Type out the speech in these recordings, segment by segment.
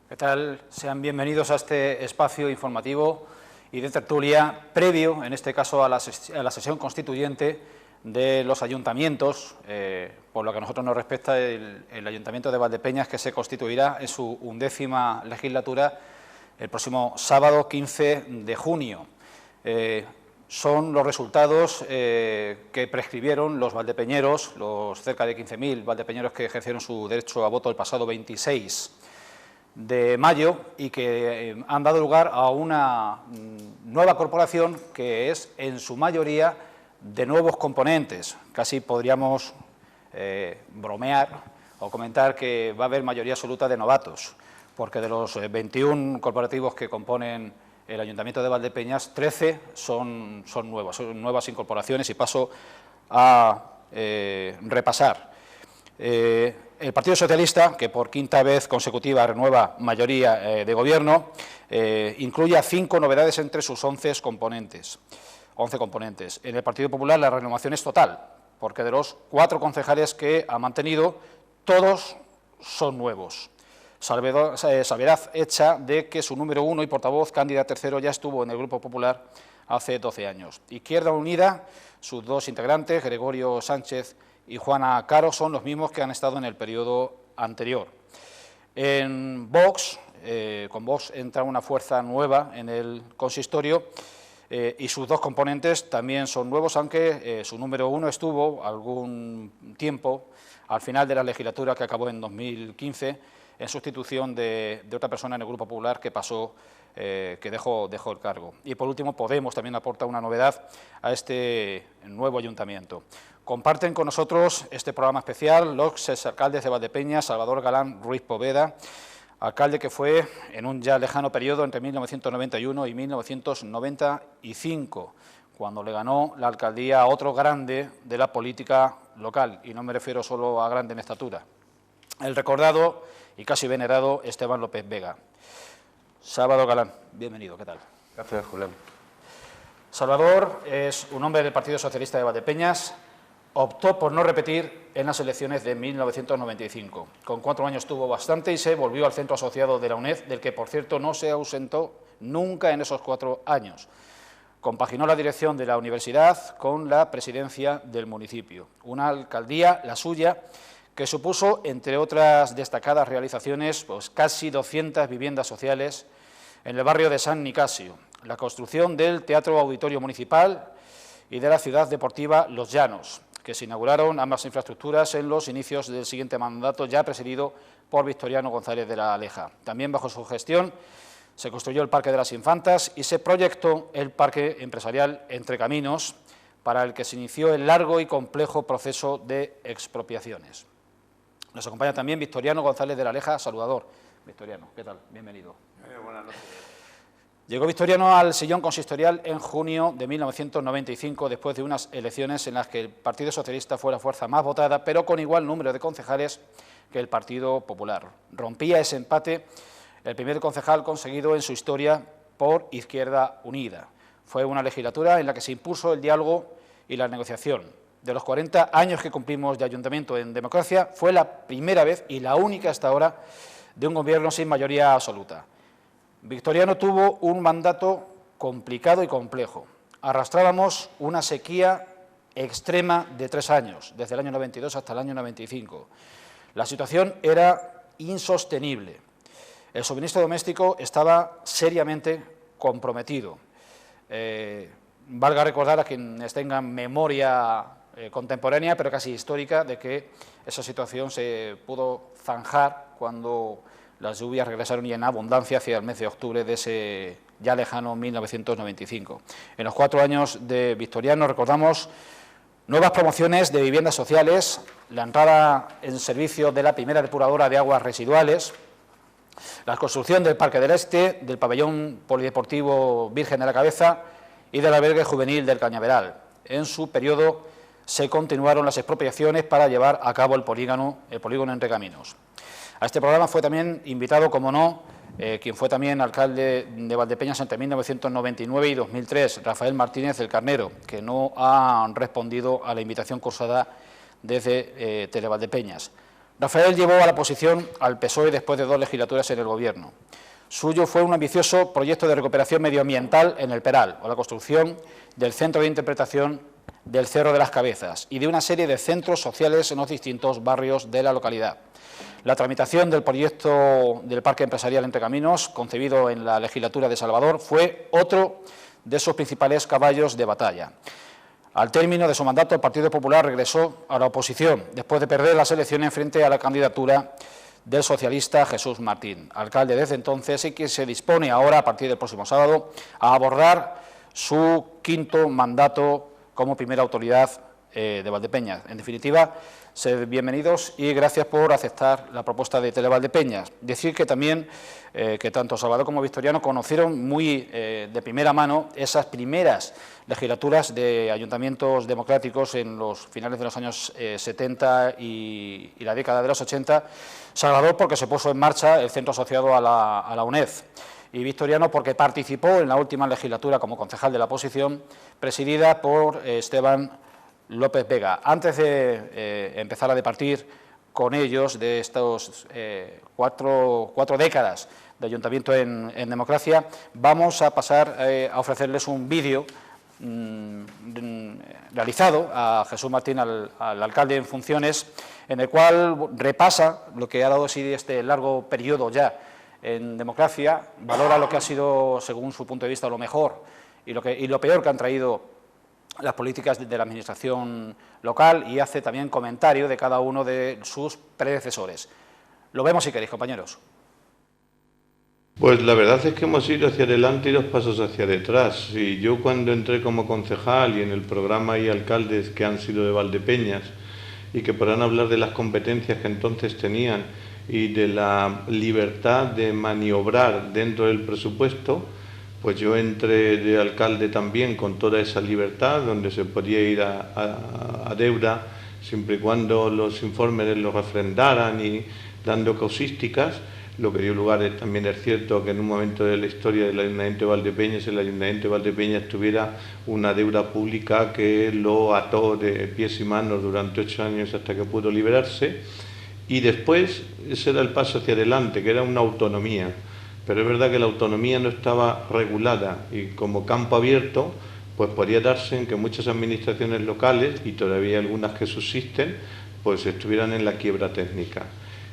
¿Qué tal? Sean bienvenidos a este espacio informativo y de tertulia previo, en este caso, a la sesión constituyente de los ayuntamientos, por lo que a nosotros nos respecta el Ayuntamiento de Valdepeñas, que se constituirá en su 11ª legislatura el próximo sábado 15 de junio. Son los resultados que prescribieron los valdepeñeros, los cerca de 15.000 valdepeñeros que ejercieron su derecho a voto el pasado 26 de mayo y que han dado lugar a una nueva corporación que es, en su mayoría, de nuevos componentes. Casi podríamos bromear o comentar que va a haber mayoría absoluta de novatos, porque de los 21 corporativos que componen el Ayuntamiento de Valdepeñas, 13 son nuevas incorporaciones, y paso a repasar. El Partido Socialista, que por quinta vez consecutiva renueva mayoría de gobierno, incluye a 5 novedades entre sus 11 componentes. En el Partido Popular la renovación es total, porque de los 4 concejales que ha mantenido, todos son nuevos. Salvedad hecha de que su número 1 y portavoz, Cándida Tercero, ya estuvo en el Grupo Popular hace 12 años. Izquierda Unida, sus 2 integrantes, Gregorio Sánchez y Juana Caro, son los mismos que han estado en el periodo anterior. En Vox, con Vox entra una fuerza nueva en el consistorio y sus 2 componentes también son nuevos, aunque su número 1 estuvo algún tiempo al final de la legislatura, que acabó en 2015, en sustitución de otra persona en el Grupo Popular que pasó, que dejó el cargo. Y por último, Podemos también aporta una novedad a este nuevo ayuntamiento. Comparten con nosotros este programa especial los exalcaldes de Valdepeñas, Salvador Galán Ruiz Poveda, alcalde que fue en un ya lejano periodo entre 1991 y 1995, cuando le ganó la alcaldía a otro grande de la política local, y no me refiero solo a grande en estatura, el recordado y casi venerado Esteban López Vega. Salvador Galán, bienvenido, ¿qué tal? Gracias, Julián. Salvador es un hombre del Partido Socialista de Valdepeñas. Optó por no repetir en las elecciones de 1995. Con 4 años tuvo bastante y se volvió al centro asociado de la UNED, del que, por cierto, no se ausentó nunca en esos 4 años. Compaginó la dirección de la universidad con la presidencia del municipio. Una alcaldía, la suya, que supuso, entre otras destacadas realizaciones, pues casi 200 viviendas sociales en el barrio de San Nicasio, la construcción del Teatro Auditorio Municipal y de la ciudad deportiva Los Llanos, que se inauguraron ambas infraestructuras en los inicios del siguiente mandato, ya presidido por Victoriano González de la Aleja. También bajo su gestión se construyó el Parque de las Infantas y se proyectó el Parque Empresarial Entre Caminos, para el que se inició el largo y complejo proceso de expropiaciones. Nos acompaña también Victoriano González de la Aleja. Saludador. Victoriano, ¿qué tal? Bienvenido. Buenas noches. Llegó Victoriano al sillón consistorial en junio de 1995, después de unas elecciones en las que el Partido Socialista fue la fuerza más votada, pero con igual número de concejales que el Partido Popular. Rompía ese empate el primer concejal conseguido en su historia por Izquierda Unida. Fue una legislatura en la que se impuso el diálogo y la negociación. De los 40 años que cumplimos de ayuntamiento en democracia, fue la primera vez y la única hasta ahora de un gobierno sin mayoría absoluta. Victoriano tuvo un mandato complicado y complejo. Arrastrábamos una sequía extrema de 3 años, desde el año 92 hasta el año 95. La situación era insostenible. El suministro doméstico estaba seriamente comprometido. Valga recordar a quienes tengan memoria contemporánea, pero casi histórica, de que esa situación se pudo zanjar cuando las lluvias regresaron y en abundancia hacia el mes de octubre de ese ya lejano 1995. En los 4 años de Victoriano recordamos nuevas promociones de viviendas sociales, la entrada en servicio de la primera depuradora de aguas residuales, la construcción del Parque del Este, del pabellón polideportivo Virgen de la Cabeza y del albergue juvenil del Cañaveral. En su periodo se continuaron las expropiaciones para llevar a cabo el polígono Entre Caminos. A este programa fue también invitado, como no, quien fue también alcalde de Valdepeñas entre 1999 y 2003, Rafael Martínez del Carnero, que no ha respondido a la invitación cursada desde Televaldepeñas. Rafael llevó a la oposición al PSOE después de 2 legislaturas en el Gobierno. Suyo fue un ambicioso proyecto de recuperación medioambiental en el Peral, o la construcción del Centro de Interpretación del Cerro de las Cabezas y de una serie de centros sociales en los distintos barrios de la localidad. La tramitación del proyecto del Parque Empresarial Entre Caminos, concebido en la legislatura de Salvador, fue otro de sus principales caballos de batalla. Al término de su mandato, el Partido Popular regresó a la oposición, después de perder las elecciones frente a la candidatura del socialista Jesús Martín, alcalde desde entonces y que se dispone ahora, a partir del próximo sábado, a abordar su 5º mandato como primera autoridad de Valdepeñas. En definitiva, sed bienvenidos y gracias por aceptar la propuesta de Televaldepeñas. Decir que también que tanto Salvador como Victoriano conocieron muy de primera mano esas primeras legislaturas de ayuntamientos democráticos en los finales de los años 70 y la década de los 80. Salvador porque se puso en marcha el centro asociado a la UNED, y Victoriano porque participó en la última legislatura como concejal de la oposición, presidida por Esteban López Vega. Antes de empezar a departir con ellos de estos cuatro décadas de ayuntamiento en democracia, vamos a pasar a ofrecerles un vídeo realizado a Jesús Martín, al alcalde en funciones, en el cual repasa lo que ha dado sí este largo periodo ya en democracia, valora lo que ha sido, según su punto de vista, lo mejor y lo peor que han traído las políticas de la administración local, y hace también comentario de cada uno de sus predecesores. Lo vemos si queréis, compañeros. Pues la verdad es que hemos ido hacia adelante y 2 pasos hacia detrás. Y yo cuando entré como concejal y en el programa hay alcaldes que han sido de Valdepeñas y que podrán hablar de las competencias que entonces tenían y de la libertad de maniobrar dentro del presupuesto, pues yo entré de alcalde también con toda esa libertad, donde se podía ir a deuda siempre y cuando los informes lo refrendaran y dando causísticas, lo que dio lugar también es cierto que en un momento de la historia del Ayuntamiento de Valdepeñas, el Ayuntamiento de Valdepeñas tuviera una deuda pública que lo ató de pies y manos durante 8 años hasta que pudo liberarse, y después ese era el paso hacia adelante, que era una autonomía. Pero es verdad que la autonomía no estaba regulada y como campo abierto, pues podía darse en que muchas administraciones locales, y todavía algunas que subsisten, pues estuvieran en la quiebra técnica.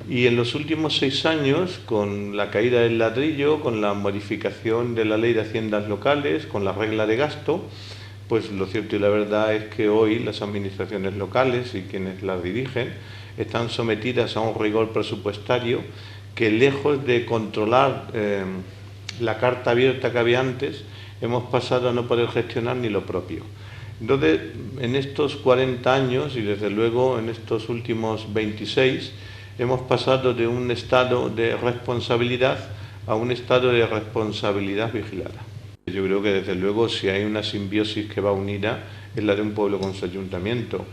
Y en los últimos 6 años, con la caída del ladrillo, con la modificación de la ley de haciendas locales, con la regla de gasto, pues lo cierto y la verdad es que hoy las administraciones locales y quienes las dirigen están sometidas a un rigor presupuestario que, lejos de controlar la carta abierta que había antes, hemos pasado a no poder gestionar ni lo propio. Entonces, en estos 40 años y desde luego en estos últimos 26, hemos pasado de un estado de responsabilidad a un estado de responsabilidad vigilada. Yo creo que desde luego si hay una simbiosis que va unida es la de un pueblo con su ayuntamiento.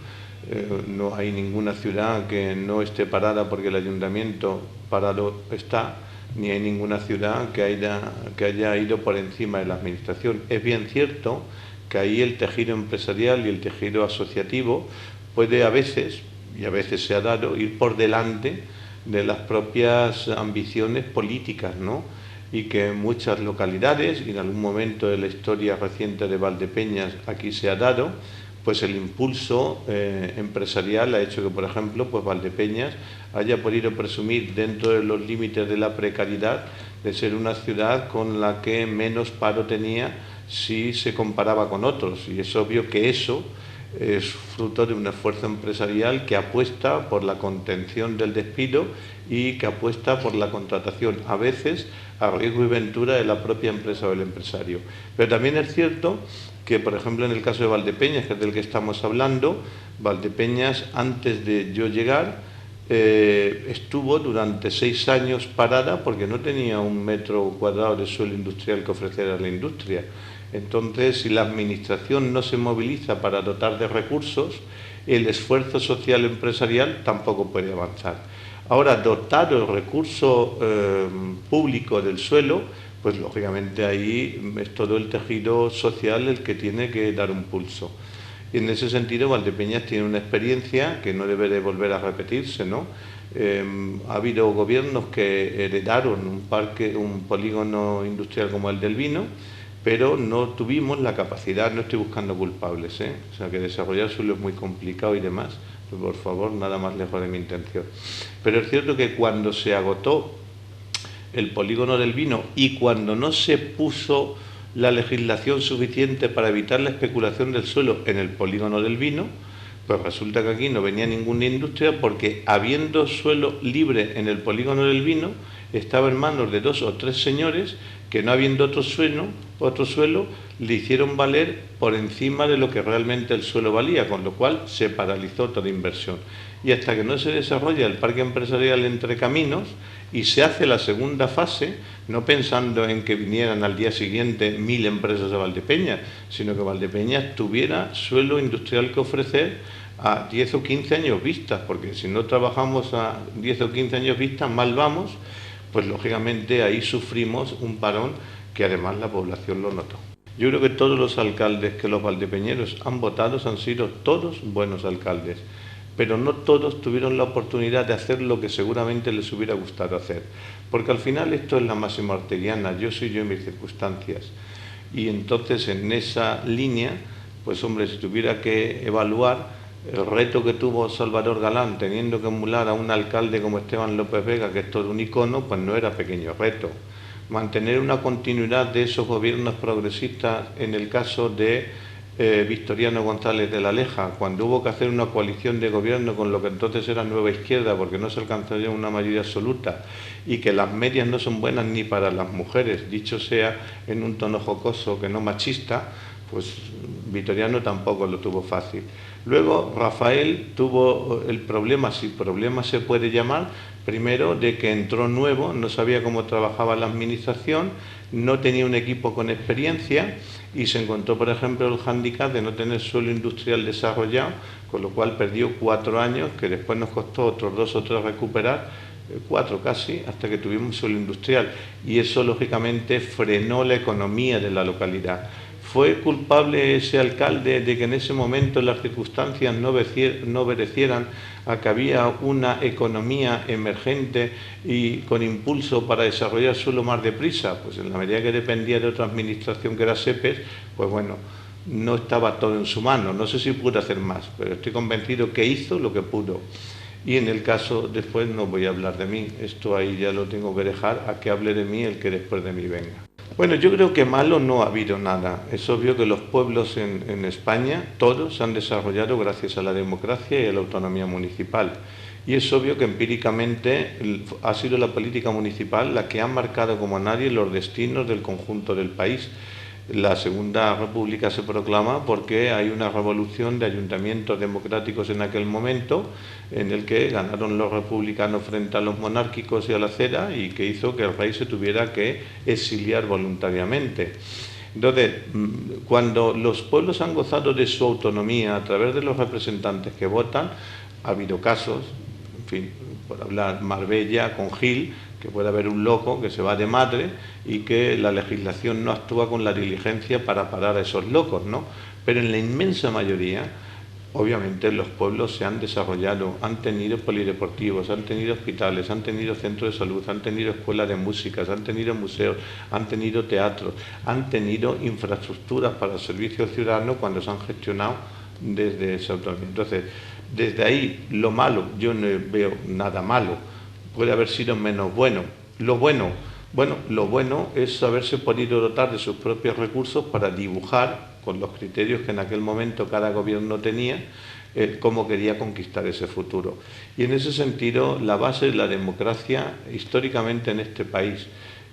No hay ninguna ciudad que no esté parada porque el ayuntamiento parado está, ni hay ninguna ciudad que haya ido por encima de la administración. Es bien cierto que ahí el tejido empresarial y el tejido asociativo puede a veces, y a veces se ha dado, ir por delante de las propias ambiciones políticas, ¿no? Y que en muchas localidades, y en algún momento de la historia reciente de Valdepeñas aquí se ha dado, pues el impulso empresarial ha hecho que, por ejemplo, pues Valdepeñas haya podido presumir, dentro de los límites de la precariedad, de ser una ciudad con la que menos paro tenía si se comparaba con otros. Y es obvio que eso es fruto de un esfuerzo empresarial que apuesta por la contención del despido y que apuesta por la contratación, a veces a riesgo y ventura de la propia empresa o el empresario. Pero también es cierto que, por ejemplo, en el caso de Valdepeñas, que es del que estamos hablando, Valdepeñas, antes de yo llegar, estuvo durante 6 años parada porque no tenía 1 metro cuadrado de suelo industrial que ofreciera a la industria. Entonces, si la administración no se moviliza para dotar de recursos, el esfuerzo social empresarial tampoco puede avanzar. Ahora, dotar el recurso público del suelo, pues lógicamente ahí es todo el tejido social el que tiene que dar un pulso. Y en ese sentido, Valdepeñas tiene una experiencia que no debe de volver a repetirse, ¿no? Ha habido gobiernos que heredaron un polígono industrial como el del vino, pero no tuvimos la capacidad, no estoy buscando culpables, o sea que desarrollar suelo es muy complicado y demás, pues por favor, nada más lejos de mi intención. Pero es cierto que cuando se agotó el polígono del vino y cuando no se puso la legislación suficiente para evitar la especulación del suelo en el polígono del vino, pues resulta que aquí no venía ninguna industria porque habiendo suelo libre en el polígono del vino, estaba en manos de 2 o 3 señores que no habiendo otro suelo, le hicieron valer por encima de lo que realmente el suelo valía, con lo cual se paralizó toda inversión. Y hasta que no se desarrolla el parque empresarial Entre Caminos y se hace la segunda fase, no pensando en que vinieran al día siguiente 1000 empresas a Valdepeñas, sino que Valdepeñas tuviera suelo industrial que ofrecer a 10 o 15 años vistas, porque si no trabajamos a 10 o 15 años vistas, mal vamos, pues lógicamente ahí sufrimos un parón que además la población lo notó. Yo creo que todos los alcaldes que los valdepeñeros han votado han sido todos buenos alcaldes, pero no todos tuvieron la oportunidad de hacer lo que seguramente les hubiera gustado hacer, porque al final esto es la máxima arteriana, yo soy yo en mis circunstancias, y entonces en esa línea, pues hombre, si tuviera que evaluar el reto que tuvo Salvador Galán teniendo que emular a un alcalde como Esteban López Vega, que es todo un icono, pues no era pequeño reto. Mantener una continuidad de esos gobiernos progresistas en el caso de Victoriano González de la Leja, cuando hubo que hacer una coalición de gobierno con lo que entonces era Nueva Izquierda, porque no se alcanzaría una mayoría absoluta, y que las medias no son buenas ni para las mujeres, dicho sea en un tono jocoso que no machista, pues Victoriano tampoco lo tuvo fácil. Luego Rafael tuvo el problema, si problema se puede llamar, primero de que entró nuevo, no sabía cómo trabajaba la administración, no tenía un equipo con experiencia y se encontró, por ejemplo, el hándicap de no tener suelo industrial desarrollado, con lo cual perdió 4 años, que después nos costó otros 2 o 3 recuperar, 4 casi, hasta que tuvimos suelo industrial. Y eso, lógicamente, frenó la economía de la localidad. ¿Fue culpable ese alcalde de que en ese momento las circunstancias no obedecieran a que había una economía emergente y con impulso para desarrollar suelo más deprisa? Pues en la medida que dependía de otra administración que era SEPES, pues bueno, no estaba todo en su mano. No sé si pudo hacer más, pero estoy convencido que hizo lo que pudo. Y en el caso, después no voy a hablar de mí, esto ahí ya lo tengo que dejar a que hable de mí el que después de mí venga. Bueno, yo creo que malo no ha habido nada. Es obvio que los pueblos en España, todos, se han desarrollado gracias a la democracia y a la autonomía municipal. Y es obvio que empíricamente ha sido la política municipal la que ha marcado como nadie los destinos del conjunto del país. La Segunda República se proclama porque hay una revolución de ayuntamientos democráticos en aquel momento en el que ganaron los republicanos frente a los monárquicos y a la cera y que hizo que el rey se tuviera que exiliar voluntariamente. Entonces, cuando los pueblos han gozado de su autonomía a través de los representantes que votan, ha habido casos, en fin, por hablar Marbella con Gil, que puede haber un loco que se va de madre y que la legislación no actúa con la diligencia para parar a esos locos, ¿no? Pero en la inmensa mayoría, obviamente los pueblos se han desarrollado, han tenido polideportivos, han tenido hospitales, han tenido centros de salud, han tenido escuelas de música, han tenido museos, han tenido teatros, han tenido infraestructuras para el servicio ciudadano cuando se han gestionado desde esa autonomía. Entonces, desde ahí, lo malo, yo no veo nada malo. Puede haber sido menos bueno. Lo bueno es haberse podido dotar de sus propios recursos para dibujar, con los criterios que en aquel momento cada gobierno tenía, cómo quería conquistar ese futuro. Y en ese sentido, la base de la democracia, históricamente en este país,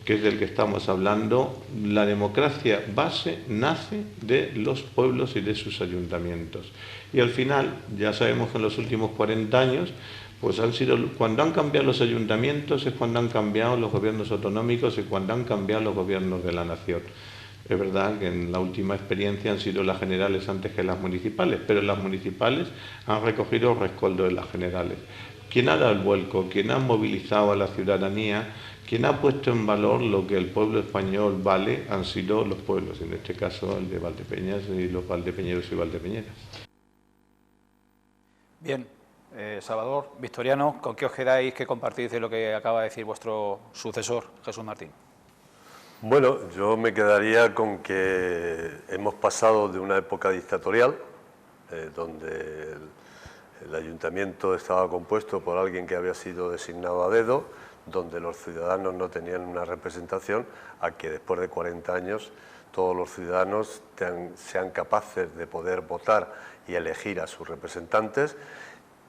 que es del que estamos hablando, la democracia base nace de los pueblos y de sus ayuntamientos. Y al final, ya sabemos que en los últimos 40 años, pues cuando han cambiado los ayuntamientos es cuando han cambiado los gobiernos autonómicos y cuando han cambiado los gobiernos de la nación. Es verdad que en la última experiencia han sido las generales antes que las municipales, pero las municipales han recogido el rescoldo de las generales. Quien ha dado el vuelco, quien ha movilizado a la ciudadanía, quien ha puesto en valor lo que el pueblo español vale, han sido los pueblos, en este caso el de Valdepeñas y los valdepeñeros y valdepeñeras. Bien, Salvador, Victoriano, ¿con qué os quedáis, qué compartís de lo que acaba de decir vuestro sucesor, Jesús Martín? Bueno, yo me quedaría con que hemos pasado de una época dictatorial, donde el ayuntamiento estaba compuesto por alguien que había sido designado a dedo, donde los ciudadanos no tenían una representación, a que después de 40 años todos los ciudadanos sean capaces de poder votar y elegir a sus representantes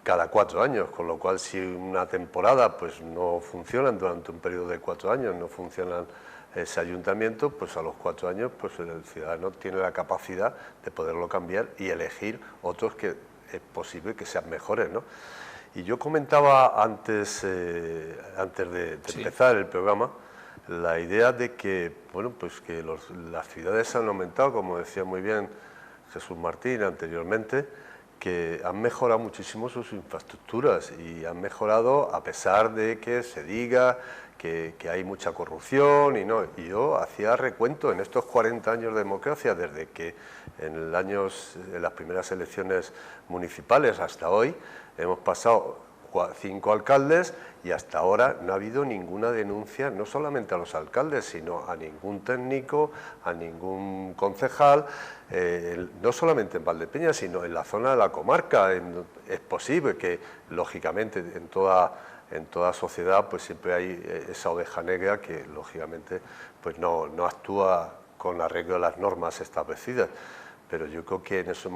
cada 4 años, con lo cual si una temporada pues no funcionan durante un periodo de 4 años, no funcionan ese ayuntamiento, pues a los 4 años pues el ciudadano tiene la capacidad de poderlo cambiar y elegir otros que es posible que sean mejores, ¿no? Y yo comentaba antes de empezar el programa la idea de que, bueno, pues que las ciudades han aumentado, como decía muy bien Jesús Martín anteriormente, que han mejorado muchísimo sus infraestructuras y han mejorado a pesar de que se diga que hay mucha corrupción y no. Y yo hacía recuento en estos 40 años de democracia, desde que en las primeras elecciones municipales hasta hoy, hemos pasado 5 alcaldes y hasta ahora no ha habido ninguna denuncia, no solamente a los alcaldes, sino a ningún técnico, a ningún concejal, no solamente en Valdepeñas, sino en la zona de la comarca. Es posible que, lógicamente, en toda sociedad pues siempre hay esa oveja negra que, lógicamente, pues no actúa con arreglo a las normas establecidas. Pero yo creo que en eso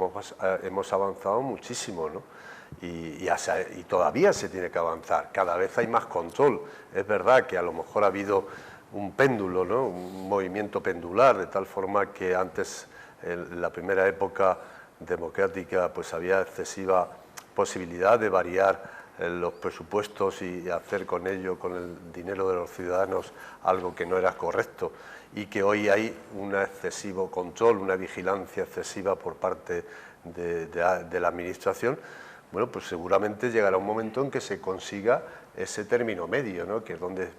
hemos avanzado muchísimo, ¿no? Y todavía se tiene que avanzar, cada vez hay más control. Es verdad que a lo mejor ha habido un péndulo, ¿no? Un movimiento pendular, de tal forma que antes, en la primera época democrática, pues había excesiva posibilidad de variar los presupuestos y hacer con ello, con el dinero de los ciudadanos, algo que no era correcto, y que hoy hay un excesivo control, una vigilancia excesiva por parte de la Administración. Bueno, pues seguramente llegará un momento en que se consiga ese término medio, ¿no? Que es donde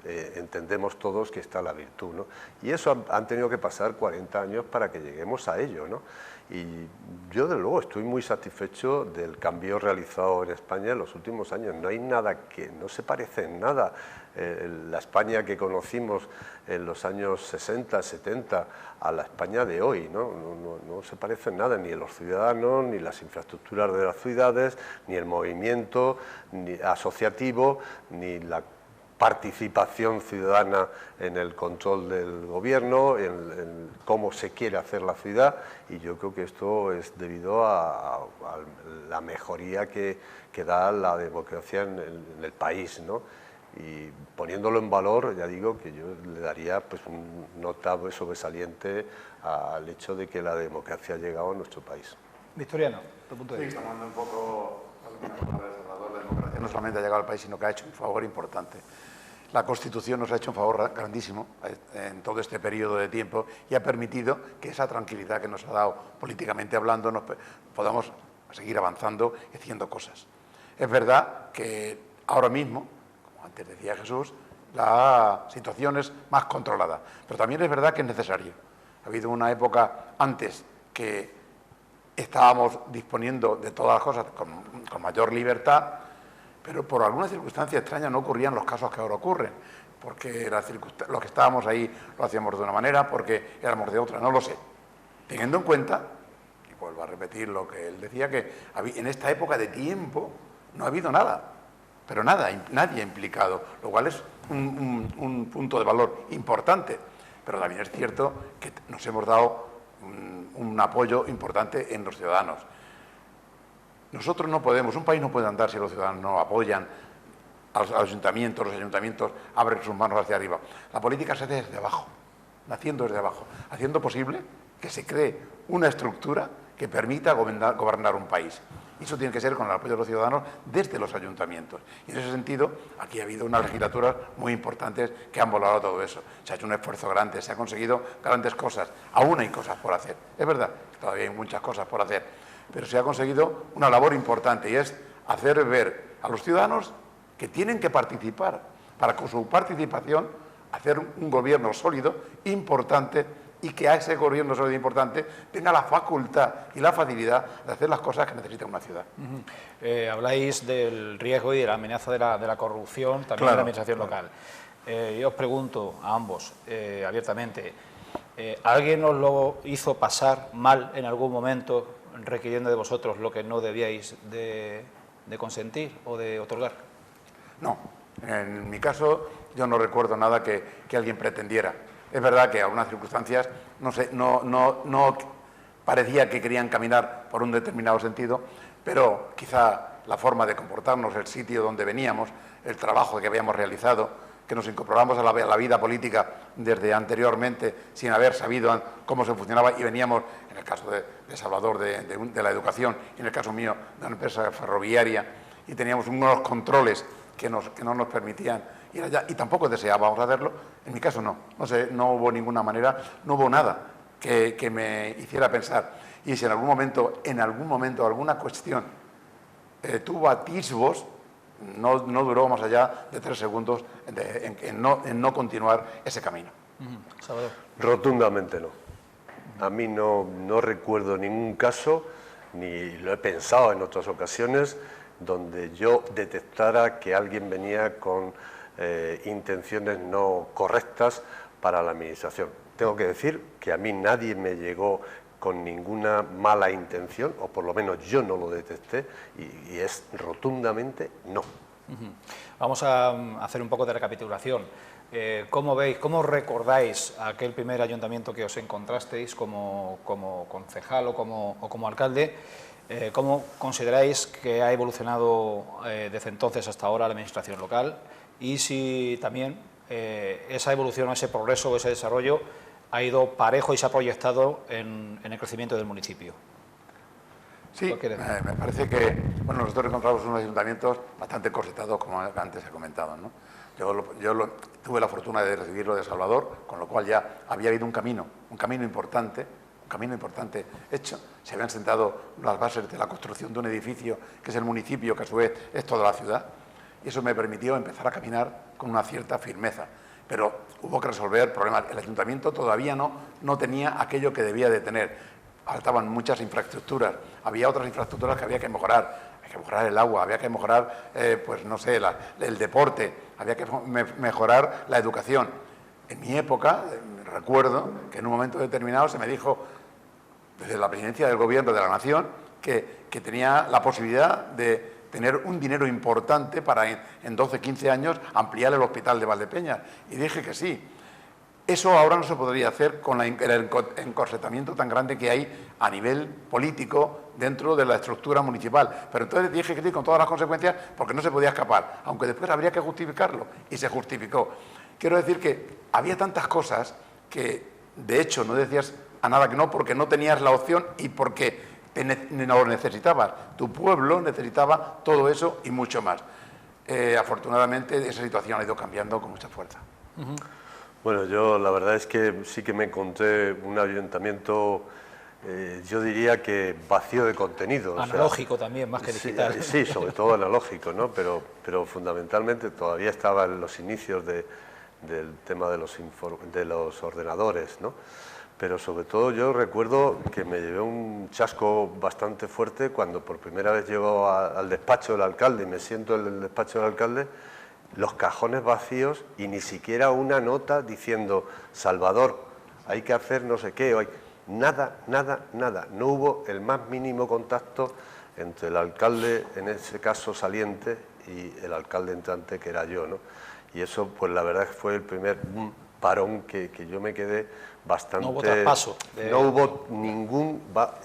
entendemos todos que está la virtud, ¿no? Y eso han tenido que pasar 40 años para que lleguemos a ello, ¿no? Y yo, desde luego, estoy muy satisfecho del cambio realizado en España en los últimos años. No hay nada no se parece en nada. La España que conocimos en los años 60, 70, a la España de hoy, ¿no? No se parece en nada, ni en los ciudadanos, ni las infraestructuras de las ciudades, ni el movimiento ni asociativo, ni la participación ciudadana en el control del gobierno, en cómo se quiere hacer la ciudad, y yo creo que esto es debido a la mejoría que da la democracia en el país, ¿no? Y poniéndolo en valor, ya digo que yo le daría pues un nota sobresaliente al hecho de que la democracia ha llegado a nuestro país. Victoriano, tu punto de vista. Sí, tomando un poco algunas palabras de Salvador, la democracia no solamente ha llegado al país, sino que ha hecho un favor importante. La Constitución nos ha hecho un favor grandísimo en todo este periodo de tiempo y ha permitido que esa tranquilidad que nos ha dado políticamente hablando podamos seguir avanzando y haciendo cosas. Es verdad que ahora mismo, como antes decía Jesús, la situación es más controlada, pero también es verdad que es necesario. Ha habido una época antes que estábamos disponiendo de todas las cosas con mayor libertad, pero por alguna circunstancia extraña no ocurrían los casos que ahora ocurren, porque los que estábamos ahí lo hacíamos de una manera, porque éramos de otra, no lo sé. Teniendo en cuenta, y vuelvo a repetir lo que él decía, que en esta época de tiempo no ha habido nada, pero nadie implicado, lo cual es un punto de valor importante, pero también es cierto que nos hemos dado un apoyo importante en los ciudadanos. Nosotros no podemos, un país no puede andar si los ciudadanos no apoyan a los ayuntamientos abren sus manos hacia arriba. La política se hace desde abajo, naciendo desde abajo, haciendo posible que se cree una estructura que permita gobernar un país. Y eso tiene que ser con el apoyo de los ciudadanos desde los ayuntamientos. Y en ese sentido, aquí ha habido unas legislaturas muy importantes que han volado todo eso. Se ha hecho un esfuerzo grande, se han conseguido grandes cosas. Aún hay cosas por hacer. Es verdad, todavía hay muchas cosas por hacer. Pero se ha conseguido una labor importante y es hacer ver a los ciudadanos que tienen que participar, para con su participación hacer un gobierno sólido, importante y que a ese gobierno sobre todo importante tenga la facultad y la facilidad de hacer las cosas que necesita una ciudad. Habláis del riesgo y de la amenaza de la corrupción también en la administración local. Yo os pregunto a ambos abiertamente, ¿alguien os lo hizo pasar mal en algún momento requiriendo de vosotros lo que no debíais de consentir o de otorgar? No, en mi caso yo no recuerdo nada que alguien pretendiera. Es verdad que en algunas circunstancias no parecía que querían caminar por un determinado sentido, pero quizá la forma de comportarnos, el sitio donde veníamos, el trabajo que habíamos realizado, que nos incorporamos a la vida política desde anteriormente sin haber sabido cómo se funcionaba y veníamos, en el caso de Salvador, de la educación y en el caso mío de una empresa ferroviaria, y teníamos unos controles que no nos permitían ir allá y tampoco deseábamos hacerlo. En mi caso no hubo ninguna manera, no hubo nada que me hiciera pensar. Y si en algún momento alguna cuestión tuvo atisbos, no duró más allá de 3 segundos en no continuar ese camino. Salvador. Rotundamente no. A mí no recuerdo ningún caso, ni lo he pensado en otras ocasiones, donde yo detectara que alguien venía con intenciones no correctas para la administración. Tengo que decir que a mí nadie me llegó con ninguna mala intención, o por lo menos yo no lo detecté, y es rotundamente no. Vamos a hacer un poco de recapitulación. ¿Cómo veis, cómo recordáis aquel primer ayuntamiento que os encontrasteis como concejal o como alcalde? ¿Cómo consideráis que ha evolucionado desde entonces hasta ahora la administración local? Y si también esa evolución, ese progreso, ese desarrollo ha ido parejo y se ha proyectado en el crecimiento del municipio. Sí, me parece que nosotros encontramos unos ayuntamientos bastante corsetados, como antes he comentado, ¿no? Yo tuve la fortuna de recibirlo de Salvador, con lo cual ya había habido un camino importante hecho. Se habían sentado las bases de la construcción de un edificio que es el municipio, que a su vez es toda la ciudad, y eso me permitió empezar a caminar con una cierta firmeza. Pero hubo que resolver problemas. El ayuntamiento todavía no tenía aquello que debía de tener. Faltaban muchas infraestructuras, había otras infraestructuras que había que mejorar. Hay que mejorar el agua, había que mejorar, el deporte, había que mejorar la educación. En mi época, recuerdo que en un momento determinado se me dijo, desde la presidencia del Gobierno de la Nación, que tenía la posibilidad de tener un dinero importante para en 12-15 años ampliar el hospital de Valdepeñas. Y dije que sí. Eso ahora no se podría hacer con el encorsetamiento tan grande que hay a nivel político dentro de la estructura municipal. Pero entonces dije que sí, con todas las consecuencias, porque no se podía escapar, aunque después habría que justificarlo, y se justificó. Quiero decir que había tantas cosas que, de hecho, no decías a nada que no, porque no tenías la opción y porque no lo necesitabas. Tu pueblo necesitaba todo eso y mucho más. Afortunadamente, esa situación ha ido cambiando con mucha fuerza. Bueno, yo la verdad es que sí que me encontré un ayuntamiento, yo diría que vacío de contenido. Analógico también, más que digital. Sí, sobre todo analógico, ¿no? Pero fundamentalmente todavía estaba en los inicios del tema de los ordenadores, ¿no? Pero sobre todo yo recuerdo que me llevé un chasco bastante fuerte cuando por primera vez llego al despacho del alcalde y me siento en el despacho del alcalde, los cajones vacíos y ni siquiera una nota diciendo Salvador, hay que hacer no sé qué, nada. No hubo el más mínimo contacto entre el alcalde, en ese caso saliente, y el alcalde entrante, que era yo, ¿no? Y eso, pues la verdad fue el primer parón que yo me quedé bastante... No hubo traspaso. No hubo ningún...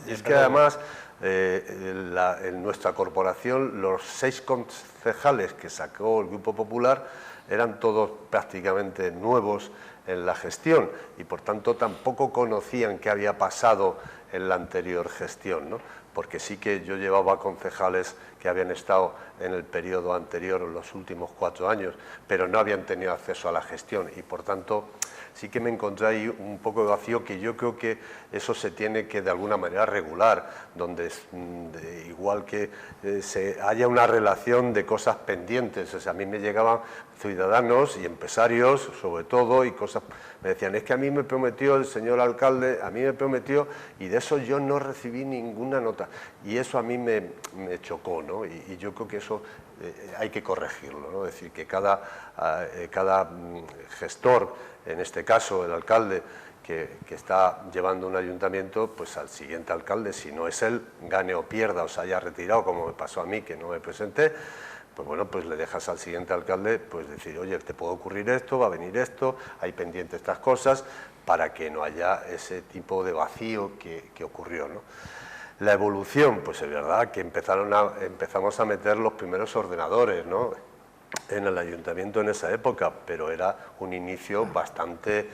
Es que además... en nuestra corporación los 6 concejales que sacó el Grupo Popular eran todos prácticamente nuevos en la gestión y por tanto tampoco conocían qué había pasado en la anterior gestión, ¿no? Porque sí que yo llevaba concejales que habían estado en el periodo anterior, en los últimos 4 años, pero no habían tenido acceso a la gestión y por tanto sí que me encontré ahí un poco de vacío, que yo creo que eso se tiene que de alguna manera regular, donde igual que haya una relación de cosas pendientes. O sea, a mí me llegaban ciudadanos y empresarios, sobre todo, y cosas, me decían, es que a mí me prometió el señor alcalde, a mí me prometió, y de eso yo no recibí ninguna nota, y eso a mí me chocó, ¿no? Y yo creo que eso hay que corregirlo, ¿no? Es decir, que cada gestor, en este caso el alcalde, que está llevando un ayuntamiento, pues al siguiente alcalde, si no es él, gane o pierda o se haya retirado, como me pasó a mí, que no me presenté, pues bueno, pues le dejas al siguiente alcalde pues decir, oye, te puede ocurrir esto, va a venir esto, hay pendiente estas cosas, para que no haya ese tipo de vacío que ocurrió, ¿no? La evolución, pues es verdad que empezamos a meter los primeros ordenadores, ¿no?, en el ayuntamiento en esa época, pero era un inicio bastante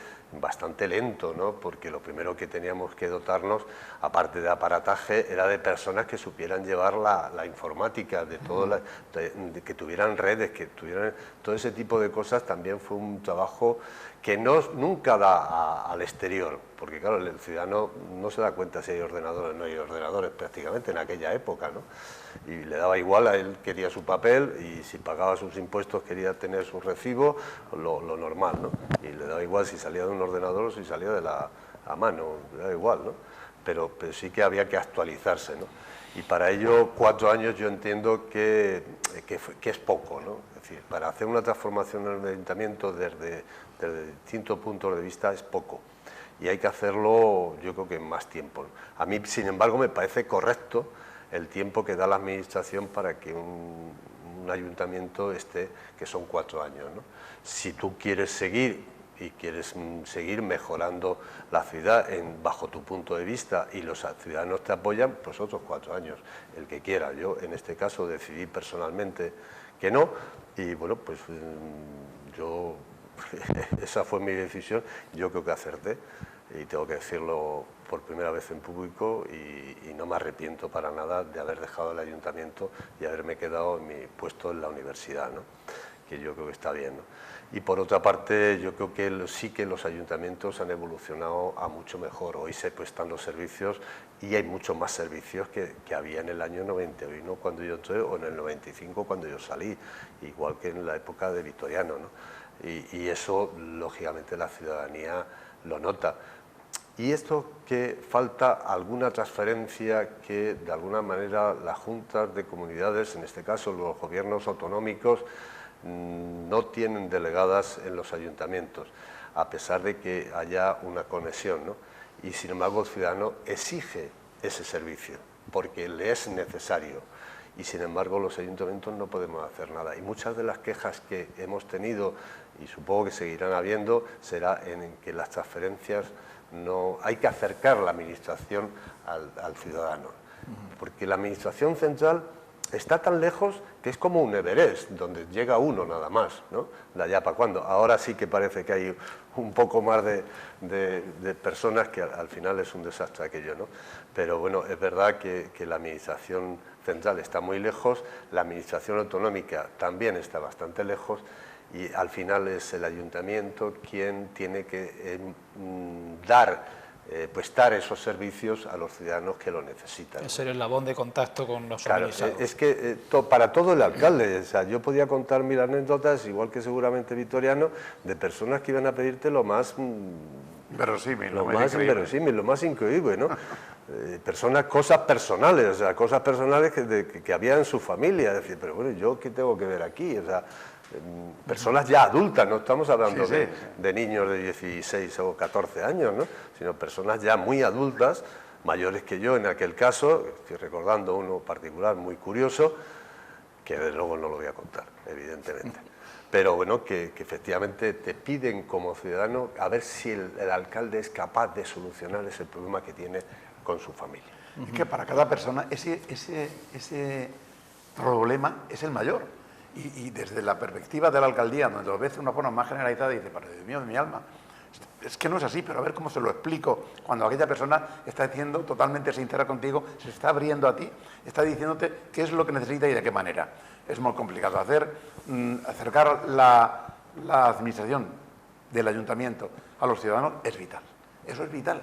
lento, ¿no?, porque lo primero que teníamos que dotarnos, aparte de aparataje, era de personas que supieran llevar la informática, de que tuvieran redes, que tuvieran todo ese tipo de cosas. También fue un trabajo que nunca da al exterior, porque claro, el ciudadano no se da cuenta si hay ordenadores o no hay ordenadores prácticamente en aquella época, ¿no? Y le daba igual, a él quería su papel, y si pagaba sus impuestos quería tener su recibo, lo normal, ¿no? Y le daba igual si salía de un ordenador o si salía de a mano, le daba igual, ¿no? Pero sí que había que actualizarse, ¿no? Y para ello 4 años yo entiendo que es poco, ¿no? Es decir, para hacer una transformación en el ayuntamiento desde distintos puntos de vista es poco, y hay que hacerlo yo creo que en más tiempo, ¿no? A mí, sin embargo, me parece correcto el tiempo que da la administración para que un ayuntamiento esté, que son 4 años, ¿no? Si tú quieres seguir mejorando la ciudad bajo tu punto de vista y los ciudadanos te apoyan, pues otros 4 años, el que quiera. Yo en este caso decidí personalmente que no, y bueno, pues yo esa fue mi decisión. Yo creo que acerté, y tengo que decirlo por primera vez en público, y no me arrepiento para nada de haber dejado el ayuntamiento y haberme quedado en mi puesto en la universidad, ¿no?, que yo creo que está bien, ¿no? Y por otra parte, yo creo que sí que los ayuntamientos han evolucionado a mucho mejor. Hoy se prestan los servicios, y hay muchos más servicios que había en el año 91 cuando yo entré, o en el 95 cuando yo salí, igual que en la época de Vitoriano, ¿no? Y eso, lógicamente, la ciudadanía lo nota. Y esto, que falta alguna transferencia que, de alguna manera, las juntas de comunidades, en este caso los gobiernos autonómicos, no tienen delegadas en los ayuntamientos, a pesar de que haya una conexión, ¿no? Y sin embargo el ciudadano exige ese servicio, porque le es necesario, y sin embargo los ayuntamientos no podemos hacer nada. Y muchas de las quejas que hemos tenido, y supongo que seguirán habiendo, será en que las transferencias no... Hay que acercar la administración al ciudadano, porque la administración central está tan lejos que es como un Everest, donde llega uno nada más, ¿no? De allá para cuándo. Ahora sí que parece que hay un poco más de personas, que al final es un desastre aquello, ¿no? Pero bueno, es verdad que la administración central está muy lejos, la administración autonómica también está bastante lejos, y al final es el ayuntamiento quien tiene que prestar esos servicios a los ciudadanos que lo necesitan. Es el eslabón de contacto con los Claro, suministrados. es que para todo el alcalde, o sea, yo podía contar 1000 anécdotas, igual que seguramente Vitoriano, de personas que iban a pedirte lo más verosímil, lo más increíble, ¿no? Cosas personales, o sea, cosas personales que había en su familia. Es decir, pero bueno, ¿yo qué tengo que ver aquí? O sea, personas ya adultas, no estamos hablando de niños de 16 o 14 años, ¿no?, sino personas ya muy adultas, mayores que yo en aquel caso. Estoy recordando uno particular muy curioso, que desde luego no lo voy a contar, evidentemente. Pero bueno, que efectivamente te piden como ciudadano a ver si el alcalde es capaz de solucionar ese problema que tiene con su familia. Es que para cada persona ese problema es el mayor. Y desde la perspectiva de la alcaldía, donde lo ves de una forma más generalizada, dice, pero Dios mío de mi alma, es que no es así, pero a ver cómo se lo explico, cuando aquella persona está siendo totalmente sincera contigo, se está abriendo a ti, está diciéndote qué es lo que necesita y de qué manera. Es muy complicado acercar la administración del ayuntamiento a los ciudadanos es vital. Eso es vital.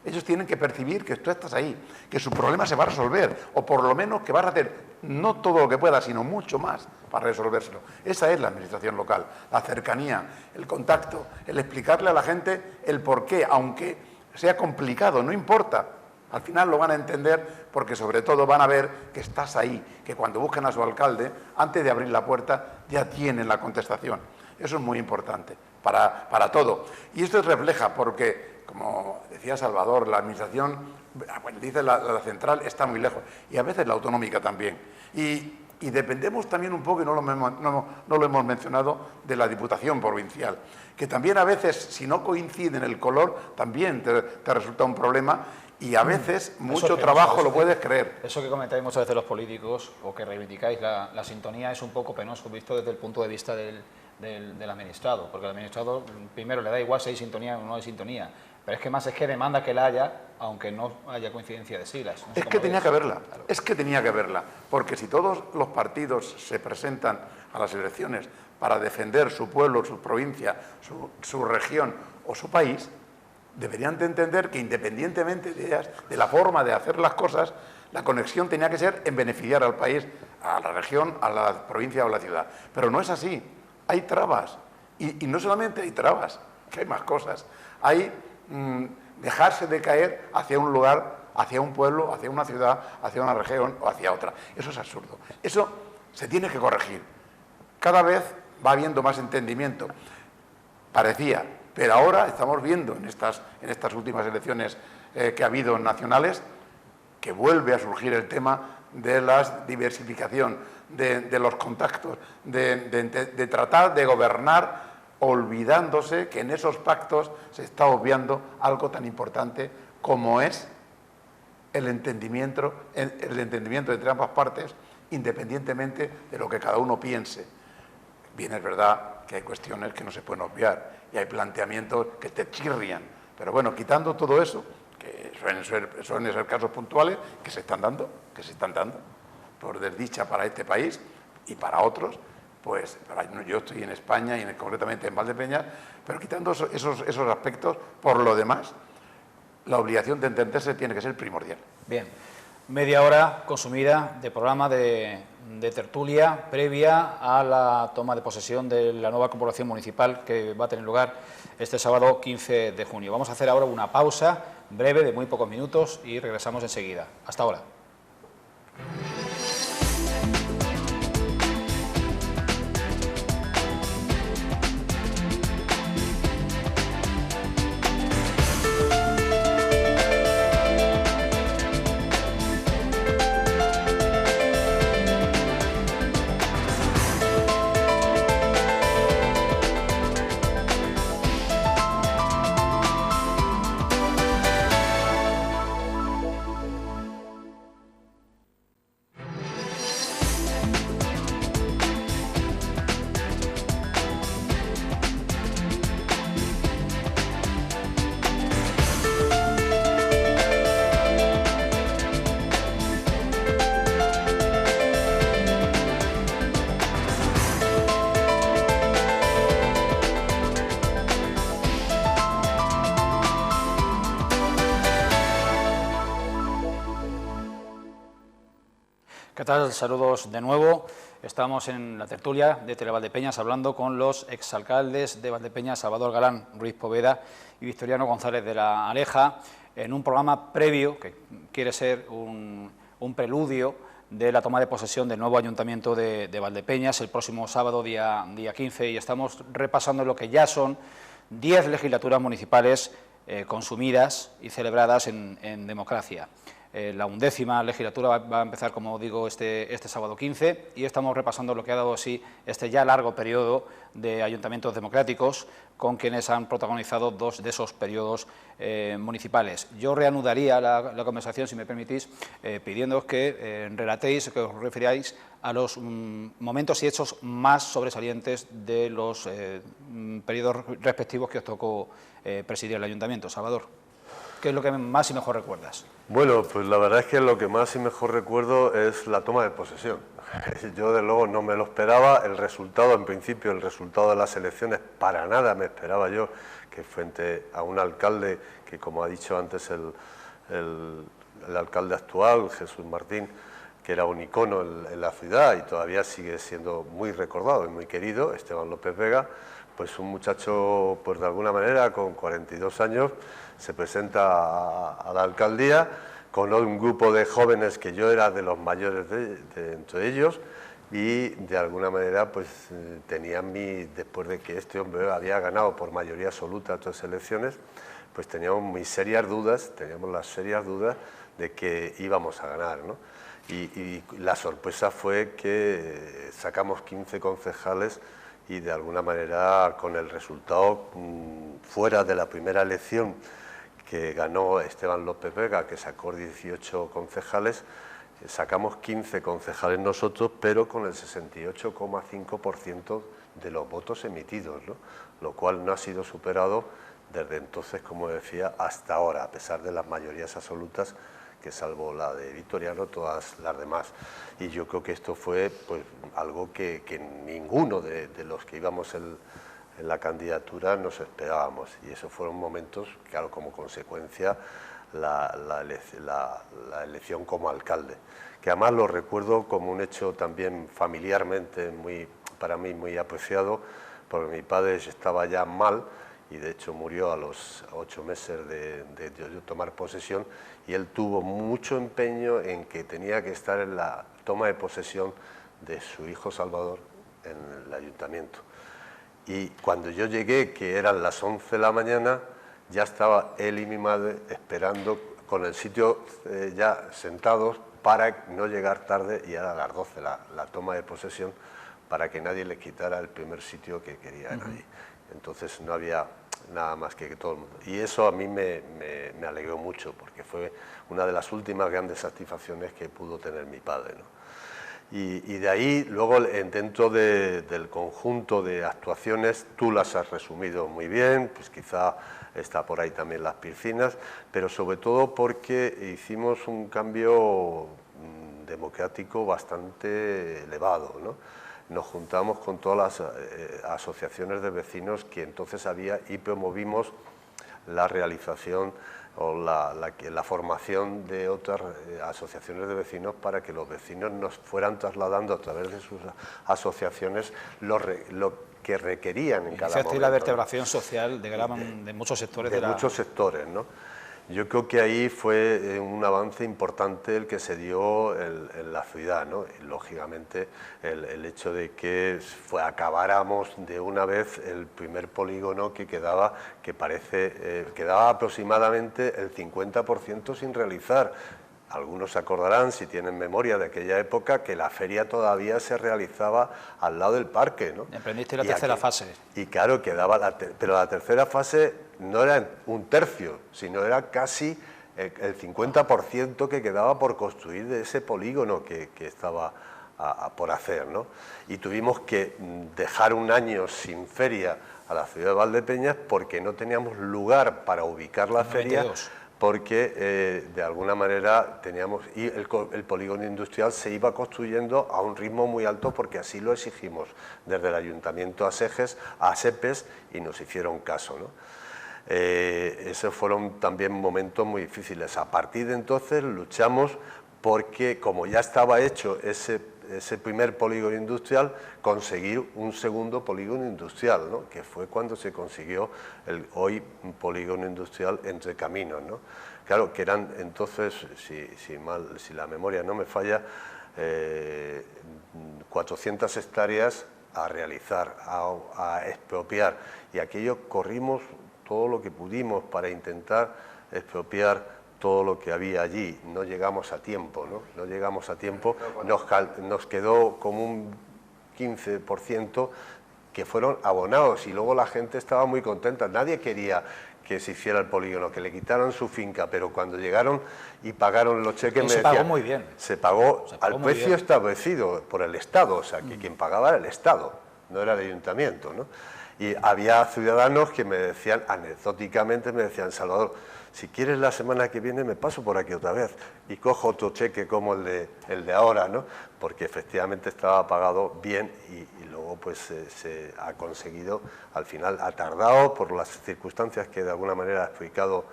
Ellos tienen que percibir que tú estás ahí, que su problema se va a resolver, o por lo menos que vas a hacer no todo lo que puedas, sino mucho más para resolvérselo. Esa es la administración local, la cercanía, el contacto, el explicarle a la gente el porqué, aunque sea complicado, no importa. Al final lo van a entender porque sobre todo van a ver que estás ahí, que cuando buscan a su alcalde, antes de abrir la puerta, ya tienen la contestación. Eso es muy importante para todo. Y esto refleja porque, como decía Salvador, la administración, bueno, dice la central, está muy lejos, y a veces la autonómica también. Y dependemos también un poco, y no lo hemos mencionado, de la Diputación Provincial, que también a veces, si no coincide en el color, también te resulta un problema, y a veces mucho trabajo lo puedes creer. Eso que comentáis muchas veces los políticos, o que reivindicáis la sintonía, es un poco penoso visto desde el punto de vista del administrado, porque el administrado primero le da igual si hay sintonía o no hay sintonía, pero es que más es que demanda que la haya, aunque no haya coincidencia de siglas. No sé es que tenía ves. que haberla, Claro. es que tenía que haberla, porque si todos los partidos se presentan a las elecciones para defender su pueblo, su provincia, su región o su país, deberían de entender que independientemente de la forma de hacer las cosas, la conexión tenía que ser en beneficiar al país, a la región, a la provincia o a la ciudad. Pero no es así, hay trabas, y no solamente hay trabas, que hay más cosas, hay dejarse de caer hacia un lugar, hacia un pueblo, hacia una ciudad, hacia una región o hacia otra. Eso es absurdo. Eso se tiene que corregir. Cada vez va habiendo más entendimiento. Parecía, pero ahora estamos viendo en estas últimas elecciones que ha habido nacionales que vuelve a surgir el tema de la diversificación, de los contactos, de tratar de gobernar olvidándose que en esos pactos se está obviando algo tan importante como es el entendimiento entre ambas partes, independientemente de lo que cada uno piense. Bien, es verdad que hay cuestiones que no se pueden obviar y hay planteamientos que te chirrian, pero bueno, quitando todo eso, que suelen ser casos puntuales que se están dando, por desdicha para este país y para otros, pues yo estoy en España y concretamente en Valdepeñas, pero quitando esos aspectos, por lo demás, la obligación de entenderse tiene que ser primordial. Bien, media hora consumida de programa de tertulia previa a la toma de posesión de la nueva corporación municipal que va a tener lugar este sábado 15 de junio. Vamos a hacer ahora una pausa breve de muy pocos minutos y regresamos enseguida. Hasta ahora. ¿Qué tal? Saludos de nuevo. Estamos en la tertulia de Televaldepeñas hablando con los exalcaldes de Valdepeñas, Salvador Galán, Ruiz Poveda y Victoriano González de la Aleja, en un programa previo que quiere ser un preludio de la toma de posesión del nuevo ayuntamiento de Valdepeñas el próximo sábado, día 15, y estamos repasando lo que ya son 10 legislaturas municipales consumidas y celebradas en democracia. La 11ª legislatura va a empezar, como digo, este sábado 15, y estamos repasando lo que ha dado así este ya largo periodo de ayuntamientos democráticos, con quienes han protagonizado 2 de esos periodos municipales. Yo reanudaría la conversación, si me permitís, pidiéndoos que relatéis, que os refiráis a los momentos y hechos más sobresalientes de los periodos respectivos que os tocó presidir el ayuntamiento. Salvador. ¿qué es lo que más y mejor recuerdas? Bueno, pues la verdad es que lo que más y mejor recuerdo es la toma de posesión. Yo, de luego, no me lo esperaba. El resultado, en principio, el resultado de las elecciones, para nada me esperaba yo que frente a un alcalde que, como ha dicho antes el alcalde actual, Jesús Martín, que era un icono en la ciudad y todavía sigue siendo muy recordado y muy querido, Esteban López Vega, pues un muchacho, pues de alguna manera, con 42 años, se presenta a la alcaldía con un grupo de jóvenes que yo era de los mayores entre ellos, y de alguna manera pues tenían después de que este hombre había ganado por mayoría absoluta todas las elecciones, pues teníamos las serias dudas de que íbamos a ganar, ¿no? Y la sorpresa fue que sacamos 15 concejales y de alguna manera, con el resultado fuera de la primera elección que ganó Esteban López Vega, que sacó 18 concejales, sacamos 15 concejales nosotros, pero con el 68,5% de los votos emitidos, ¿no? Lo cual no ha sido superado desde entonces, como decía, hasta ahora, a pesar de las mayorías absolutas, que salvo la de Vitoriano, todas las demás. Y yo creo que esto fue pues algo que ninguno de los que íbamos en la candidatura nos esperábamos, y esos fueron momentos, claro, como consecuencia la elección como alcalde, que además lo recuerdo como un hecho también familiarmente para mí muy apreciado, porque mi padre estaba ya mal y de hecho murió a los 8 meses de yo tomar posesión, y él tuvo mucho empeño en que tenía que estar en la toma de posesión de su hijo Salvador en el ayuntamiento. Y cuando yo llegué, que eran las 11 de la mañana, ya estaba él y mi madre esperando con el sitio ya sentados para no llegar tarde, y era a las 12 la toma de posesión, para que nadie le quitara el primer sitio que querían allí. Entonces no había nada más que todo el mundo. Y eso a mí me alegró mucho, porque fue una de las últimas grandes satisfacciones que pudo tener mi padre, ¿no? Y de ahí, luego, dentro del conjunto de actuaciones, tú las has resumido muy bien, pues quizá está por ahí también las piscinas, pero sobre todo porque hicimos un cambio democrático bastante elevado, ¿no? Nos juntamos con todas las asociaciones de vecinos que entonces había, y promovimos la realización o la formación de otras asociaciones de vecinos, para que los vecinos nos fueran trasladando a través de sus asociaciones lo que requerían en cada momento. Hiciste la vertebración social de muchos sectores. De muchos sectores, ¿no? Yo creo que ahí fue un avance importante el que se dio en la ciudad, ¿no? Y, lógicamente, el hecho de que acabáramos de una vez el primer polígono que quedaba, que quedaba aproximadamente el 50% sin realizar. Algunos se acordarán, si tienen memoria de aquella época, que la feria todavía se realizaba al lado del parque, ¿no? Emprendiste la tercera fase. Y claro, quedaba pero la tercera fase no era un tercio, sino era casi el 50% que quedaba por construir de ese polígono que estaba por hacer, ¿no? Y tuvimos que dejar un año sin feria a la ciudad de Valdepeñas, porque no teníamos lugar para ubicar la feria, porque de alguna manera y el polígono industrial se iba construyendo a un ritmo muy alto, porque así lo exigimos desde el ayuntamiento a SEPES, y nos hicieron caso, ¿no? Esos fueron también momentos muy difíciles. A partir de entonces luchamos porque, como ya estaba hecho ese primer polígono industrial, conseguir un segundo polígono industrial, ¿no? Que fue cuando se consiguió el hoy polígono industrial Entre Caminos, ¿no? Claro, que eran entonces, si la memoria no me falla, 400 hectáreas a realizar, a expropiar, y aquello corrimos todo lo que pudimos para intentar expropiar todo lo que había allí. No llegamos a tiempo, ¿no? No llegamos a tiempo, nos quedó como un 15% que fueron abonados, y luego la gente estaba muy contenta. Nadie quería que se hiciera el polígono, que le quitaran su finca, pero cuando llegaron y pagaron los cheques, se pagó muy bien. Se pagó al precio establecido por el Estado, o sea, que quien pagaba era el Estado, no era el ayuntamiento, ¿no? Y había ciudadanos que me decían, anecdóticamente, me decían, Salvador, si quieres la semana que viene me paso por aquí otra vez y cojo otro cheque como el de ahora, ¿no? Porque efectivamente estaba pagado bien y luego pues se ha conseguido, al final ha tardado por las circunstancias que de alguna manera ha explicado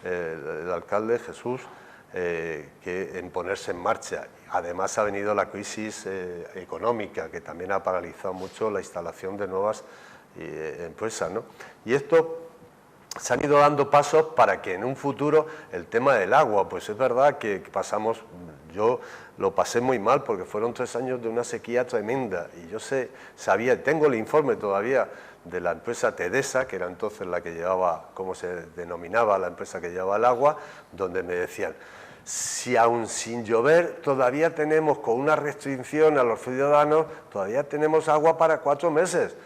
el alcalde Jesús, que en ponerse en marcha. Además ha venido la crisis económica, que también ha paralizado mucho la instalación de nuevas empresas, ¿no? Y esto se han ido dando pasos para que en un futuro el tema del agua, pues es verdad que pasamos, yo lo pasé muy mal porque fueron 3 años de una sequía tremenda y yo tengo el informe todavía de la empresa Tedesa, que era entonces la que llevaba, ¿cómo se denominaba la empresa que llevaba el agua?, donde me decían, si aún sin llover todavía tenemos, con una restricción a los ciudadanos, todavía tenemos agua para 4 meses.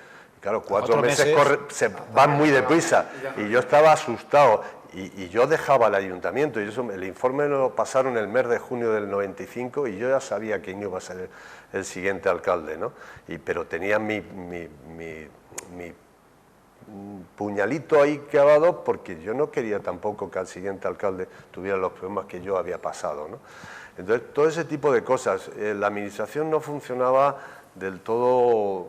Claro, 4 meses se van muy deprisa y yo estaba asustado y yo dejaba el ayuntamiento y el informe lo pasaron el mes de junio del 95 y yo ya sabía quién iba a ser el siguiente alcalde, ¿no? Pero tenía mi puñalito ahí clavado porque yo no quería tampoco que al siguiente alcalde tuviera los problemas que yo había pasado, ¿no? Entonces, todo ese tipo de cosas. La administración no funcionaba del todo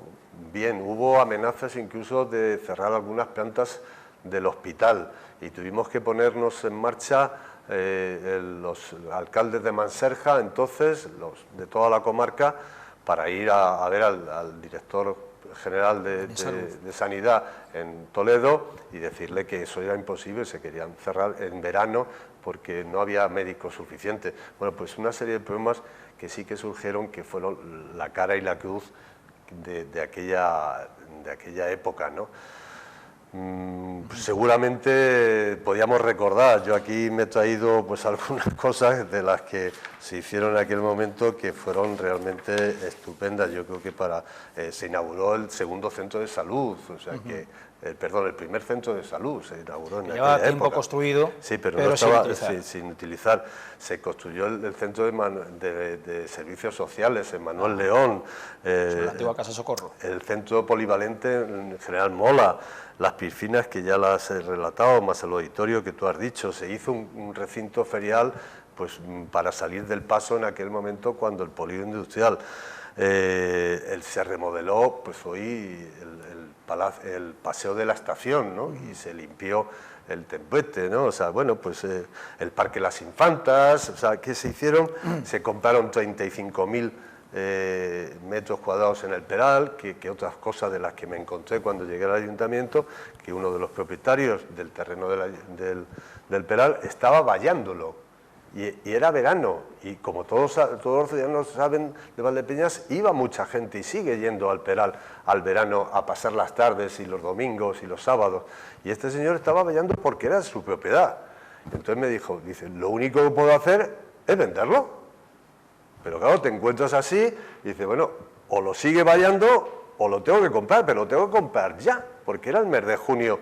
bien, hubo amenazas incluso de cerrar algunas plantas del hospital y tuvimos que ponernos en marcha los alcaldes de Manserja, entonces, los de toda la comarca, para ir a ver al director general de Sanidad en Toledo y decirle que eso era imposible, se querían cerrar en verano porque no había médicos suficientes. Bueno, pues una serie de problemas que sí que surgieron, que fueron la cara y la cruz de aquella época, ¿no? Seguramente podíamos recordar, yo aquí me he traído pues algunas cosas de las que se hicieron en aquel momento que fueron realmente estupendas. Yo creo que se inauguró el segundo centro de salud, o sea que, perdón, el primer centro de salud se inauguró en aquella época. Llevaba tiempo construido, sí, pero no estaba sin utilizar. Se construyó el centro de servicios sociales en Manuel León, la antigua Casa Socorro, el centro polivalente en General Mola, las piscinas que ya las he relatado, más el auditorio que tú has dicho. Se hizo un recinto ferial pues para salir del paso en aquel momento cuando el polígono industrial se remodeló, pues hoy el paseo de la estación, ¿no? Y se limpió el templete, ¿no? O sea, bueno, pues el Parque Las Infantas, o sea, ¿qué se hicieron? Se compraron 35.000 metros cuadrados en el Peral, que otras cosas de las que me encontré cuando llegué al ayuntamiento, que uno de los propietarios del terreno del Peral estaba vallándolo. Y era verano, y como todos los ciudadanos saben de Valdepeñas, iba mucha gente y sigue yendo al Peral al verano a pasar las tardes y los domingos y los sábados. Y este señor estaba vallando porque era su propiedad. Entonces me dice, lo único que puedo hacer es venderlo. Pero claro, te encuentras así y dices, bueno, o lo sigue vallando o lo tengo que comprar, pero lo tengo que comprar ya, porque era el mes de junio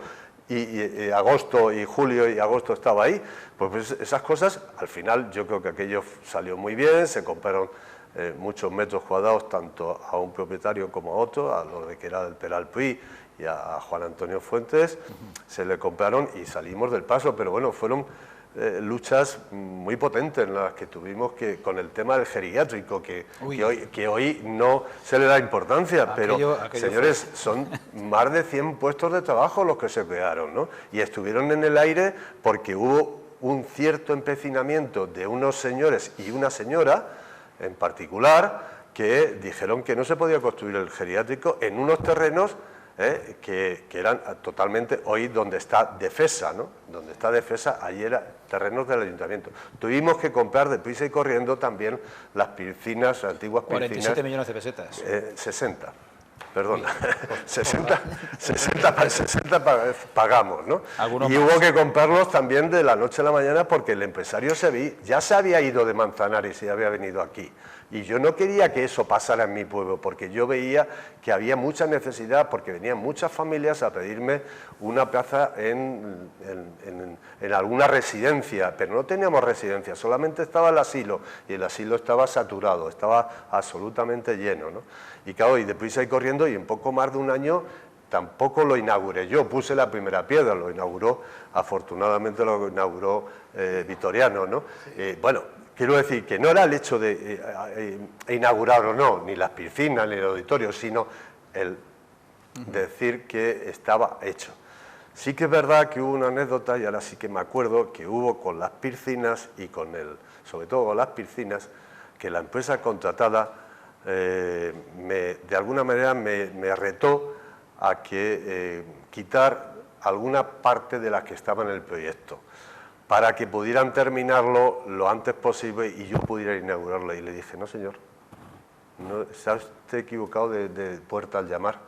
y agosto y julio y agosto estaba ahí. Pues esas cosas, al final yo creo que aquello salió muy bien, se compraron muchos metros cuadrados tanto a un propietario como a otro, a lo de que era del Peral Puy y a Juan Antonio Fuentes, se le compraron y salimos del paso, pero bueno, fueron luchas muy potentes en las que tuvimos con el tema del geriátrico, que hoy no se le da importancia, pero señores, son más de 100 puestos de trabajo los que se crearon, ¿no? Y estuvieron en el aire porque hubo un cierto empecinamiento de unos señores y una señora en particular que dijeron que no se podía construir el geriátrico en unos terrenos que eran totalmente, hoy donde está Defesa, ¿no? Donde está Defesa, allí eran terrenos del ayuntamiento. Tuvimos que comprar deprisa y corriendo también las piscinas, antiguas 47 millones de pesetas. 60, perdón, 60 pagamos, ¿no? Y hubo que comprarlos también de la noche a la mañana porque el empresario ya se había ido de Manzanares y había venido aquí. Y yo no quería que eso pasara en mi pueblo, porque yo veía que había mucha necesidad, porque venían muchas familias a pedirme una plaza en alguna residencia, pero no teníamos residencia, solamente estaba el asilo, y el asilo estaba saturado, estaba absolutamente lleno, ¿no? Y claro, y deprisa y corriendo, y en poco más de un año tampoco lo inauguré yo, puse la primera piedra, lo inauguró, afortunadamente lo inauguró Vitoriano, ¿no? Bueno, quiero decir que no era el hecho de inaugurar o no, ni las piscinas, ni el auditorio, sino el decir que estaba hecho. Sí que es verdad que hubo una anécdota, y ahora sí que me acuerdo, que hubo con las piscinas y con sobre todo con las piscinas, que la empresa contratada de alguna manera me retó a que quitar alguna parte de las que estaban en el proyecto, para que pudieran terminarlo lo antes posible y yo pudiera inaugurarlo. Y le dije, no señor, no, se ha usted equivocado de puerta al llamar.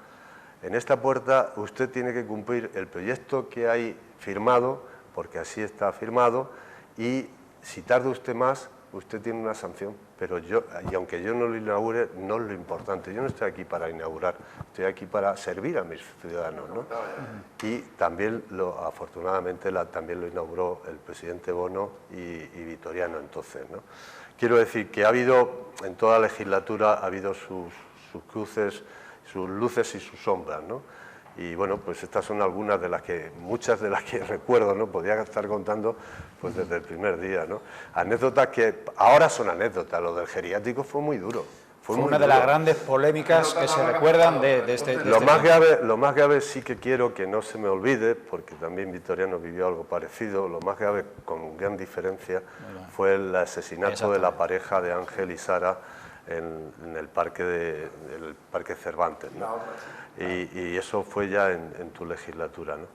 En esta puerta usted tiene que cumplir el proyecto que hay firmado, porque así está firmado, y si tarda usted más, usted tiene una sanción. Pero y aunque yo no lo inaugure, no es lo importante. Yo no estoy aquí para inaugurar, estoy aquí para servir a mis ciudadanos, ¿no? Y también, afortunadamente, también lo inauguró el presidente Bono y Vitoriano entonces, ¿no? Quiero decir que ha habido, en toda legislatura, ha habido sus cruces, sus luces y sus sombras, ¿no? Y bueno, pues estas son algunas de las que, muchas de las que recuerdo, ¿no? Podría estar contando pues desde el primer día, ¿no? Anécdotas que ahora son anécdotas, lo del geriátrico fue muy duro. Fue una de las grandes polémicas que se recuerdan de este lo más grave sí que quiero que no se me olvide, porque también Vitoriano vivió algo parecido, lo más grave, con gran diferencia, fue el asesinato de la pareja de Ángel y Sara en el parque Cervantes, ¿no? Y eso fue ya en tu legislatura, ¿no?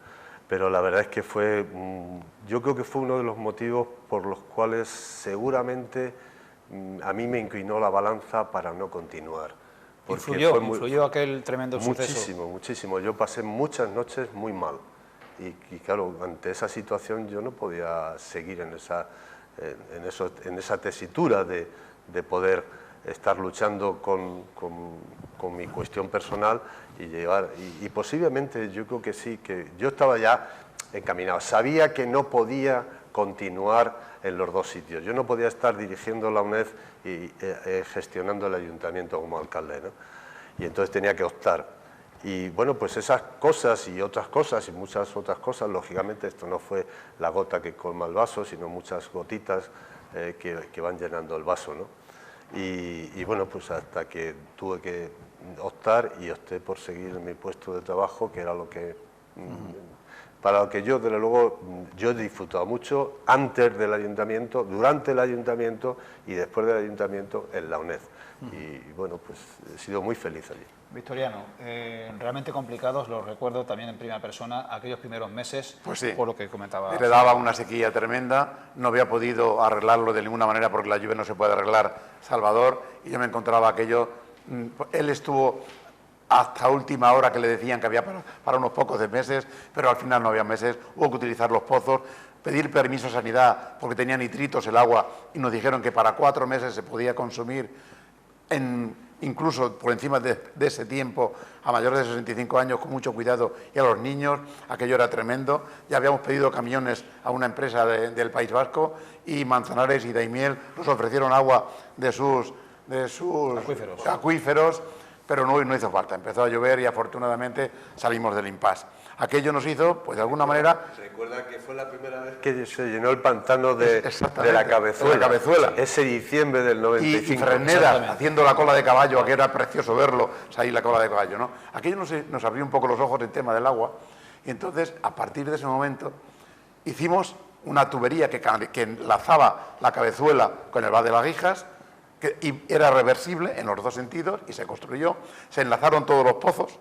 Pero la verdad es que yo creo que fue uno de los motivos por los cuales seguramente a mí me inclinó la balanza para no continuar. ¿Influyó aquel tremendo suceso? Muchísimo, muchísimo. Yo pasé muchas noches muy mal y claro, ante esa situación yo no podía seguir en esa tesitura de poder estar luchando con mi cuestión personal y posiblemente yo creo que sí, que yo estaba ya encaminado. Sabía que no podía continuar en los dos sitios. Yo no podía estar dirigiendo la UNED y gestionando el ayuntamiento como alcalde, ¿no? Y entonces tenía que optar. Y bueno, pues esas cosas y otras cosas y muchas otras cosas, lógicamente esto no fue la gota que colma el vaso, sino muchas gotitas que van llenando el vaso, ¿no? Y bueno, pues hasta que tuve que optar y opté por seguir en mi puesto de trabajo, que era lo que para lo que yo, desde luego, yo he disfrutado mucho antes del ayuntamiento, durante el ayuntamiento y después del ayuntamiento en la UNED. Y bueno, pues he sido muy feliz allí. Victoriano, realmente complicados, los recuerdo también en primera persona, aquellos primeros meses, pues sí, por lo que comentaba. Le daba una sequía tremenda, no había podido arreglarlo de ninguna manera porque la lluvia no se puede arreglar, Salvador, y yo me encontraba aquello. Él estuvo hasta última hora que le decían que había para unos pocos de meses, pero al final no había meses, hubo que utilizar los pozos, pedir permiso a Sanidad porque tenía nitritos el agua y nos dijeron que para 4 meses se podía consumir incluso por encima de ese tiempo a mayores de 65 años con mucho cuidado y a los niños. Aquello era tremendo. Ya habíamos pedido camiones a una empresa del País Vasco y Manzanares y Daimiel nos ofrecieron agua de sus acuíferos, pero no hizo falta. Empezó a llover y afortunadamente salimos del impasse. Aquello nos hizo, pues de alguna manera... Recuerda que fue la primera vez que se llenó el pantano de la Cabezuela. Ese diciembre del 95. Y Fresnedas, haciendo la cola de caballo, aquello era precioso verlo, salir la cola de caballo, ¿no? Aquello nos abrió un poco los ojos en tema del agua, y entonces, a partir de ese momento, hicimos una tubería que enlazaba la Cabezuela con el Val de las Guijas, y era reversible en los dos sentidos, y se construyó, se enlazaron todos los pozos,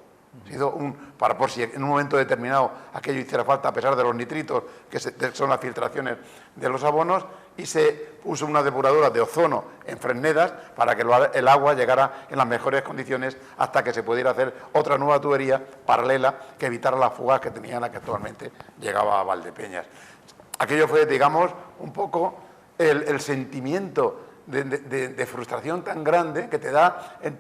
para por si en un momento determinado aquello hiciera falta, a pesar de los nitritos, que son las filtraciones de los abonos, y se puso una depuradora de ozono en Fresnedas para que el agua llegara en las mejores condiciones hasta que se pudiera hacer otra nueva tubería paralela que evitara las fugas que tenía la que actualmente llegaba a Valdepeñas. Aquello fue, digamos, un poco el sentimiento de frustración tan grande que te da en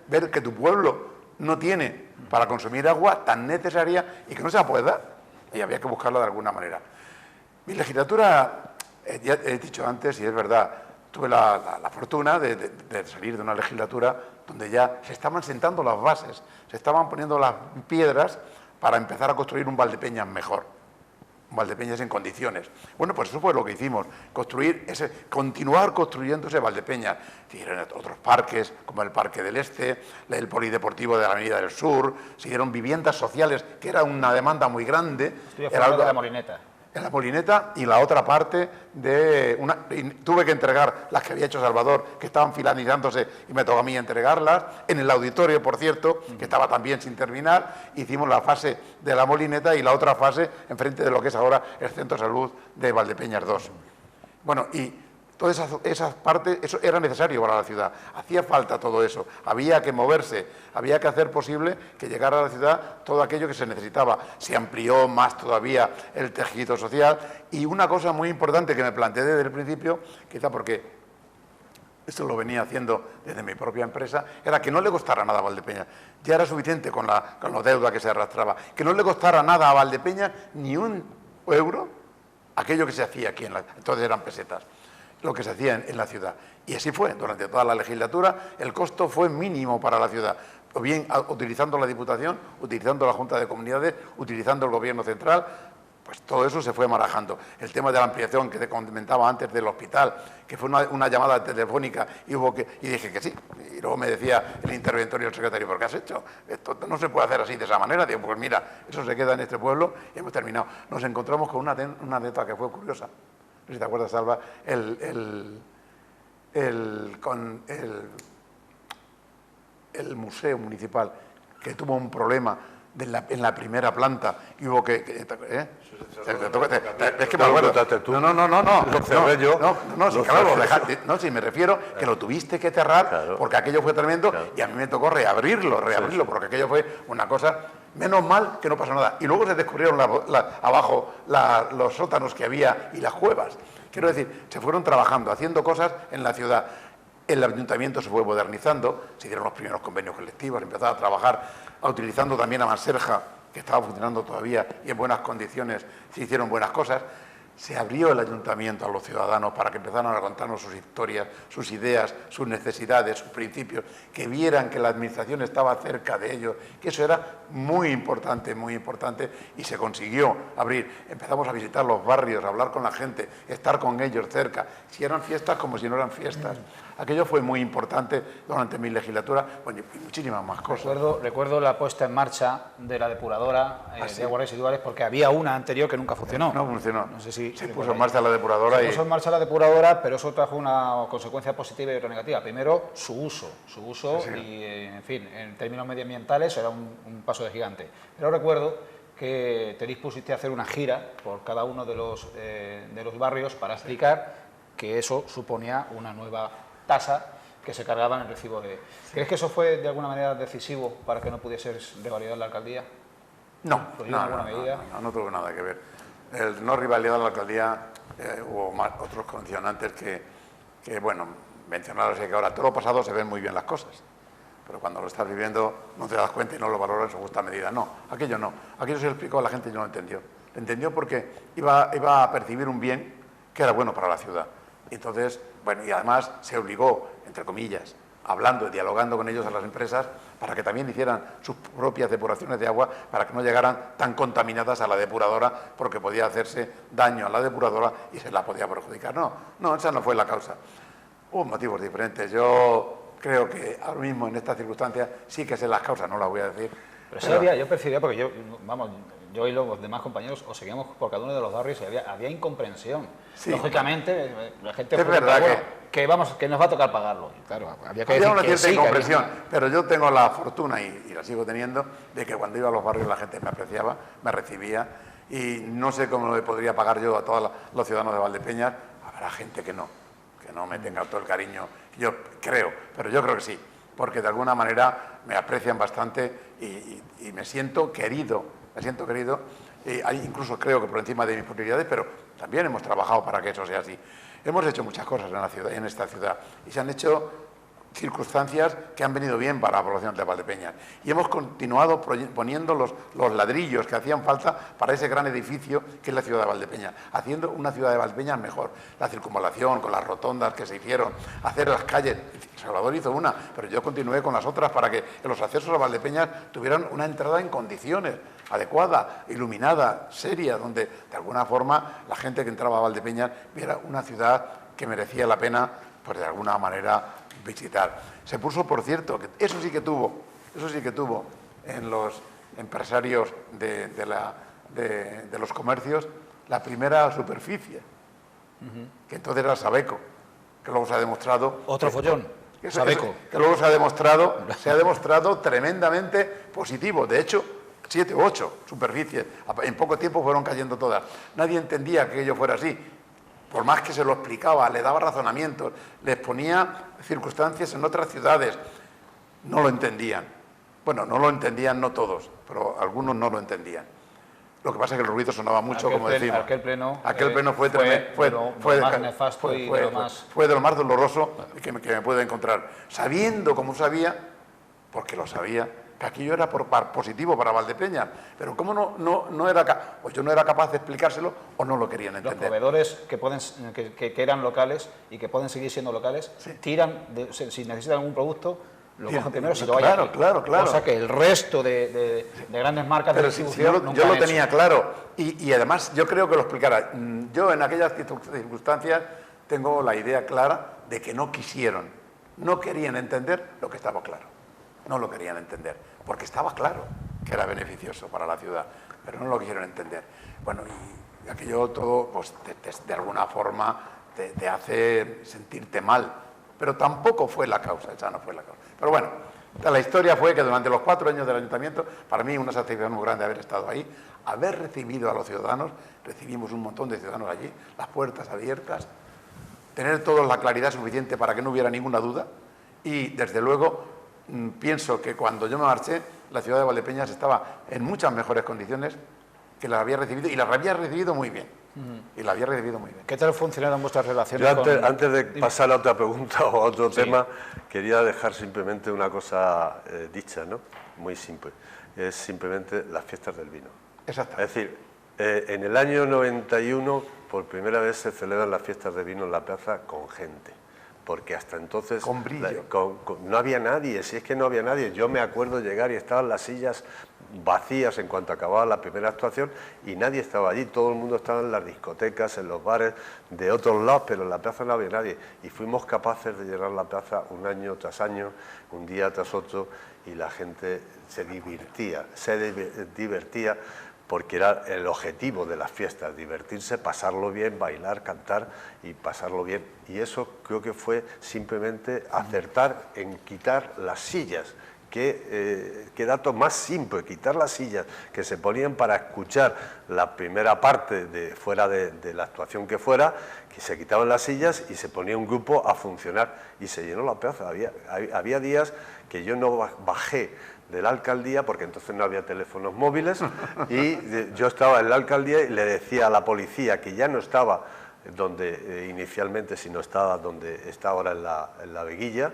ver que tu pueblo no tiene para consumir agua tan necesaria y que no se la puede dar, y había que buscarla de alguna manera. Mi legislatura, ya he dicho antes, y es verdad, tuve la fortuna de salir de una legislatura donde ya se estaban sentando las bases, se estaban poniendo las piedras para empezar a construir un Valdepeñas mejor, un Valdepeñas en condiciones. Bueno, pues eso fue lo que hicimos, continuar construyendo ese Valdepeñas. Siguieron otros parques, como el Parque del Este, el Polideportivo de la Avenida del Sur, siguieron viviendas sociales, que era una demanda muy grande. Estoy hablando de la Molineta. En la Molineta, y la otra parte tuve que entregar las que había hecho Salvador, que estaban finalizándose, y me tocó a mí entregarlas. En el auditorio, por cierto, que estaba también sin terminar, hicimos la fase de la Molineta y la otra fase enfrente de lo que es ahora el Centro de Salud de Valdepeñas 2. Bueno, y todas esas partes, eso era necesario para la ciudad, hacía falta todo eso, había que moverse, había que hacer posible que llegara a la ciudad todo aquello que se necesitaba. Se amplió más todavía el tejido social, y una cosa muy importante que me planteé desde el principio, quizá porque esto lo venía haciendo desde mi propia empresa, era que no le costara nada a Valdepeñas. Ya era suficiente con la deuda que se arrastraba, que no le costara nada a Valdepeñas ni un euro aquello que se hacía aquí, entonces eran pesetas, lo que se hacía en la ciudad. Y así fue, durante toda la legislatura el costo fue mínimo para la ciudad, o bien utilizando la Diputación, utilizando la Junta de Comunidades, utilizando el Gobierno central, pues todo eso se fue marajando. El tema de la ampliación que te comentaba antes del hospital, que fue una llamada telefónica y dije que sí. Y luego me decía el interventor y el secretario, ¿por qué has hecho? Esto no se puede hacer así, de esa manera. Digo, pues mira, eso se queda en este pueblo y hemos terminado. Nos encontramos con una anécdota que fue curiosa. No sé si te acuerdas, Salva, el museo municipal, que tuvo un problema en la primera planta y hubo que es que me acuerdo. No, si me refiero que lo tuviste que cerrar porque aquello fue tremendo y a mí me tocó reabrirlo porque aquello fue una cosa. Menos mal que no pasó nada. Y luego se descubrieron abajo los sótanos que había y las cuevas. Quiero decir, se fueron trabajando, haciendo cosas en la ciudad. El ayuntamiento se fue modernizando, se dieron los primeros convenios colectivos, empezaba a trabajar, utilizando también a Manserja, que estaba funcionando todavía y en buenas condiciones, se hicieron buenas cosas. Se abrió el ayuntamiento a los ciudadanos para que empezaran a contarnos sus historias, sus ideas, sus necesidades, sus principios, que vieran que la administración estaba cerca de ellos, que eso era muy importante, y se consiguió abrir. Empezamos a visitar los barrios, a hablar con la gente, estar con ellos cerca, si eran fiestas como si no eran fiestas. Aquello fue muy importante durante mi legislatura, bueno, y muchísimas más cosas. Recuerdo la puesta en marcha de la depuradora de aguas residuales, porque había una anterior que nunca funcionó. No funcionó. No sé si se puso en marcha la depuradora. Se puso en marcha la depuradora, pero eso trajo una consecuencia positiva y otra negativa. Primero, su uso sí. Y, en fin, en términos medioambientales era un paso de gigante. Pero recuerdo que te dispusiste a hacer una gira por cada uno de los barrios para explicar que eso suponía una nueva tasa que se cargaba en el recibo de... ¿Crees que eso fue de alguna manera decisivo para que no pudiese revalidar la alcaldía? No tuvo nada que ver. El no rivalidar la alcaldía, hubo otros condicionantes que bueno, mencionaros que ahora todo lo pasado se ven muy bien las cosas, pero cuando lo estás viviendo no te das cuenta y no lo valoras en su justa medida. No, aquello no. Aquello se lo explicó a la gente y no lo entendió. Lo entendió porque iba a percibir un bien que era bueno para la ciudad. Entonces, bueno, y además se obligó, entre comillas, hablando y dialogando con ellos a las empresas para que también hicieran sus propias depuraciones de agua, para que no llegaran tan contaminadas a la depuradora, porque podía hacerse daño a la depuradora y se la podía perjudicar. No, esa no fue la causa. Hubo motivos diferentes. Yo creo que ahora mismo en estas circunstancias sí que sé las causas, no las voy a decir. Pero sí yo percibía, porque yo y los demás compañeros os seguíamos por cada uno de los barrios y había incomprensión. Sí, lógicamente, la gente... Es verdad que nos va a tocar pagarlo. Y claro, había una cierta incomprensión, pero yo tengo la fortuna, y la sigo teniendo, de que cuando iba a los barrios la gente me apreciaba, me recibía, y no sé cómo le podría pagar yo a todos los ciudadanos de Valdepeñas. Habrá gente que no me tenga todo el cariño, yo creo, pero yo creo que sí, porque de alguna manera me aprecian bastante y me siento querido, incluso creo que por encima de mis posibilidades, pero también hemos trabajado para que eso sea así. Hemos hecho muchas cosas en esta ciudad y se han hecho circunstancias que han venido bien para la población de Valdepeñas. Y hemos continuado poniendo los ladrillos que hacían falta para ese gran edificio que es la ciudad de Valdepeñas, haciendo una ciudad de Valdepeñas mejor. La circunvalación, con las rotondas que se hicieron, hacer las calles. Salvador hizo una, pero yo continué con las otras para que los accesos a Valdepeñas tuvieran una entrada en condiciones, adecuada, iluminada, seria, donde de alguna forma la gente que entraba a Valdepeñas viera una ciudad que merecía la pena, pues de alguna manera, visitar. Se puso, por cierto, que eso sí que tuvo en los empresarios de los comercios la primera superficie, que entonces era Sabeco, que luego se ha demostrado... Otro follón, Sabeco. Que luego se ha demostrado tremendamente positivo. De hecho, 7 u 8 superficies, en poco tiempo fueron cayendo todas. Nadie entendía que ello fuera así. Por más que se lo explicaba, le daba razonamientos, les ponía circunstancias en otras ciudades, no lo entendían. Bueno, no lo entendían no todos, pero algunos no lo entendían. Lo que pasa es que el ruido sonaba mucho, como decimos. Aquel pleno fue de lo más nefasto y de lo más... Fue de lo más doloroso que me puede encontrar. Sabiendo, como sabía, porque lo sabía, que aquello era positivo para Valdepeñas, pero ¿cómo no era pues yo no era capaz de explicárselo o no lo querían entender? Los proveedores que eran locales y que pueden seguir siendo locales, sí, tiran, si necesitan algún producto, lo cogen primero si lo hay aquí. Claro. O sea que el resto de grandes marcas de distribución yo lo tenía claro y además yo creo que lo explicara. Yo en aquellas circunstancias tengo la idea clara de que no querían entender lo que estaba claro. No lo querían entender, porque estaba claro que era beneficioso para la ciudad, pero no lo quisieron entender. Bueno, y aquello todo, pues de alguna forma te hace sentirte mal, pero tampoco fue la causa, esa no fue la causa. Pero bueno, la historia fue que durante los 4 años del ayuntamiento, para mí una satisfacción muy grande haber estado ahí, haber recibido a los ciudadanos, recibimos un montón de ciudadanos allí, las puertas abiertas, tener todos la claridad suficiente para que no hubiera ninguna duda y, desde luego, pienso que cuando yo me marché, la ciudad de Valdepeñas estaba en muchas mejores condiciones que las había recibido, y las había recibido muy bien. ¿Qué tal funcionaron vuestras relaciones? Yo antes de pasar a otra pregunta o a otro tema, quería dejar simplemente una cosa dicha, ¿no? Muy simple. Es simplemente las fiestas del vino. Exacto. Es decir, en el año 91, por primera vez se celebran las fiestas de vino en la plaza con gente. Porque hasta entonces con brillo. No había nadie, si es que no había nadie. Yo me acuerdo llegar y estaban las sillas vacías en cuanto acababa la primera actuación y nadie estaba allí, todo el mundo estaba en las discotecas, en los bares de otros lados, pero en la plaza no había nadie. Y fuimos capaces de llenar la plaza un año tras año, un día tras otro, y la gente se divertía, porque era el objetivo de las fiestas, divertirse, pasarlo bien, bailar, cantar y pasarlo bien. Y eso creo que fue simplemente acertar en quitar las sillas. Qué dato más simple, quitar las sillas que se ponían para escuchar la primera parte fuera de la actuación que fuera, que se quitaban las sillas y se ponía un grupo a funcionar y se llenó la plaza. Había días que yo no bajé de la alcaldía, porque entonces no había teléfonos móviles, y yo estaba en la alcaldía y le decía a la policía que ya no estaba donde inicialmente, sino estaba donde está ahora en la Veguilla,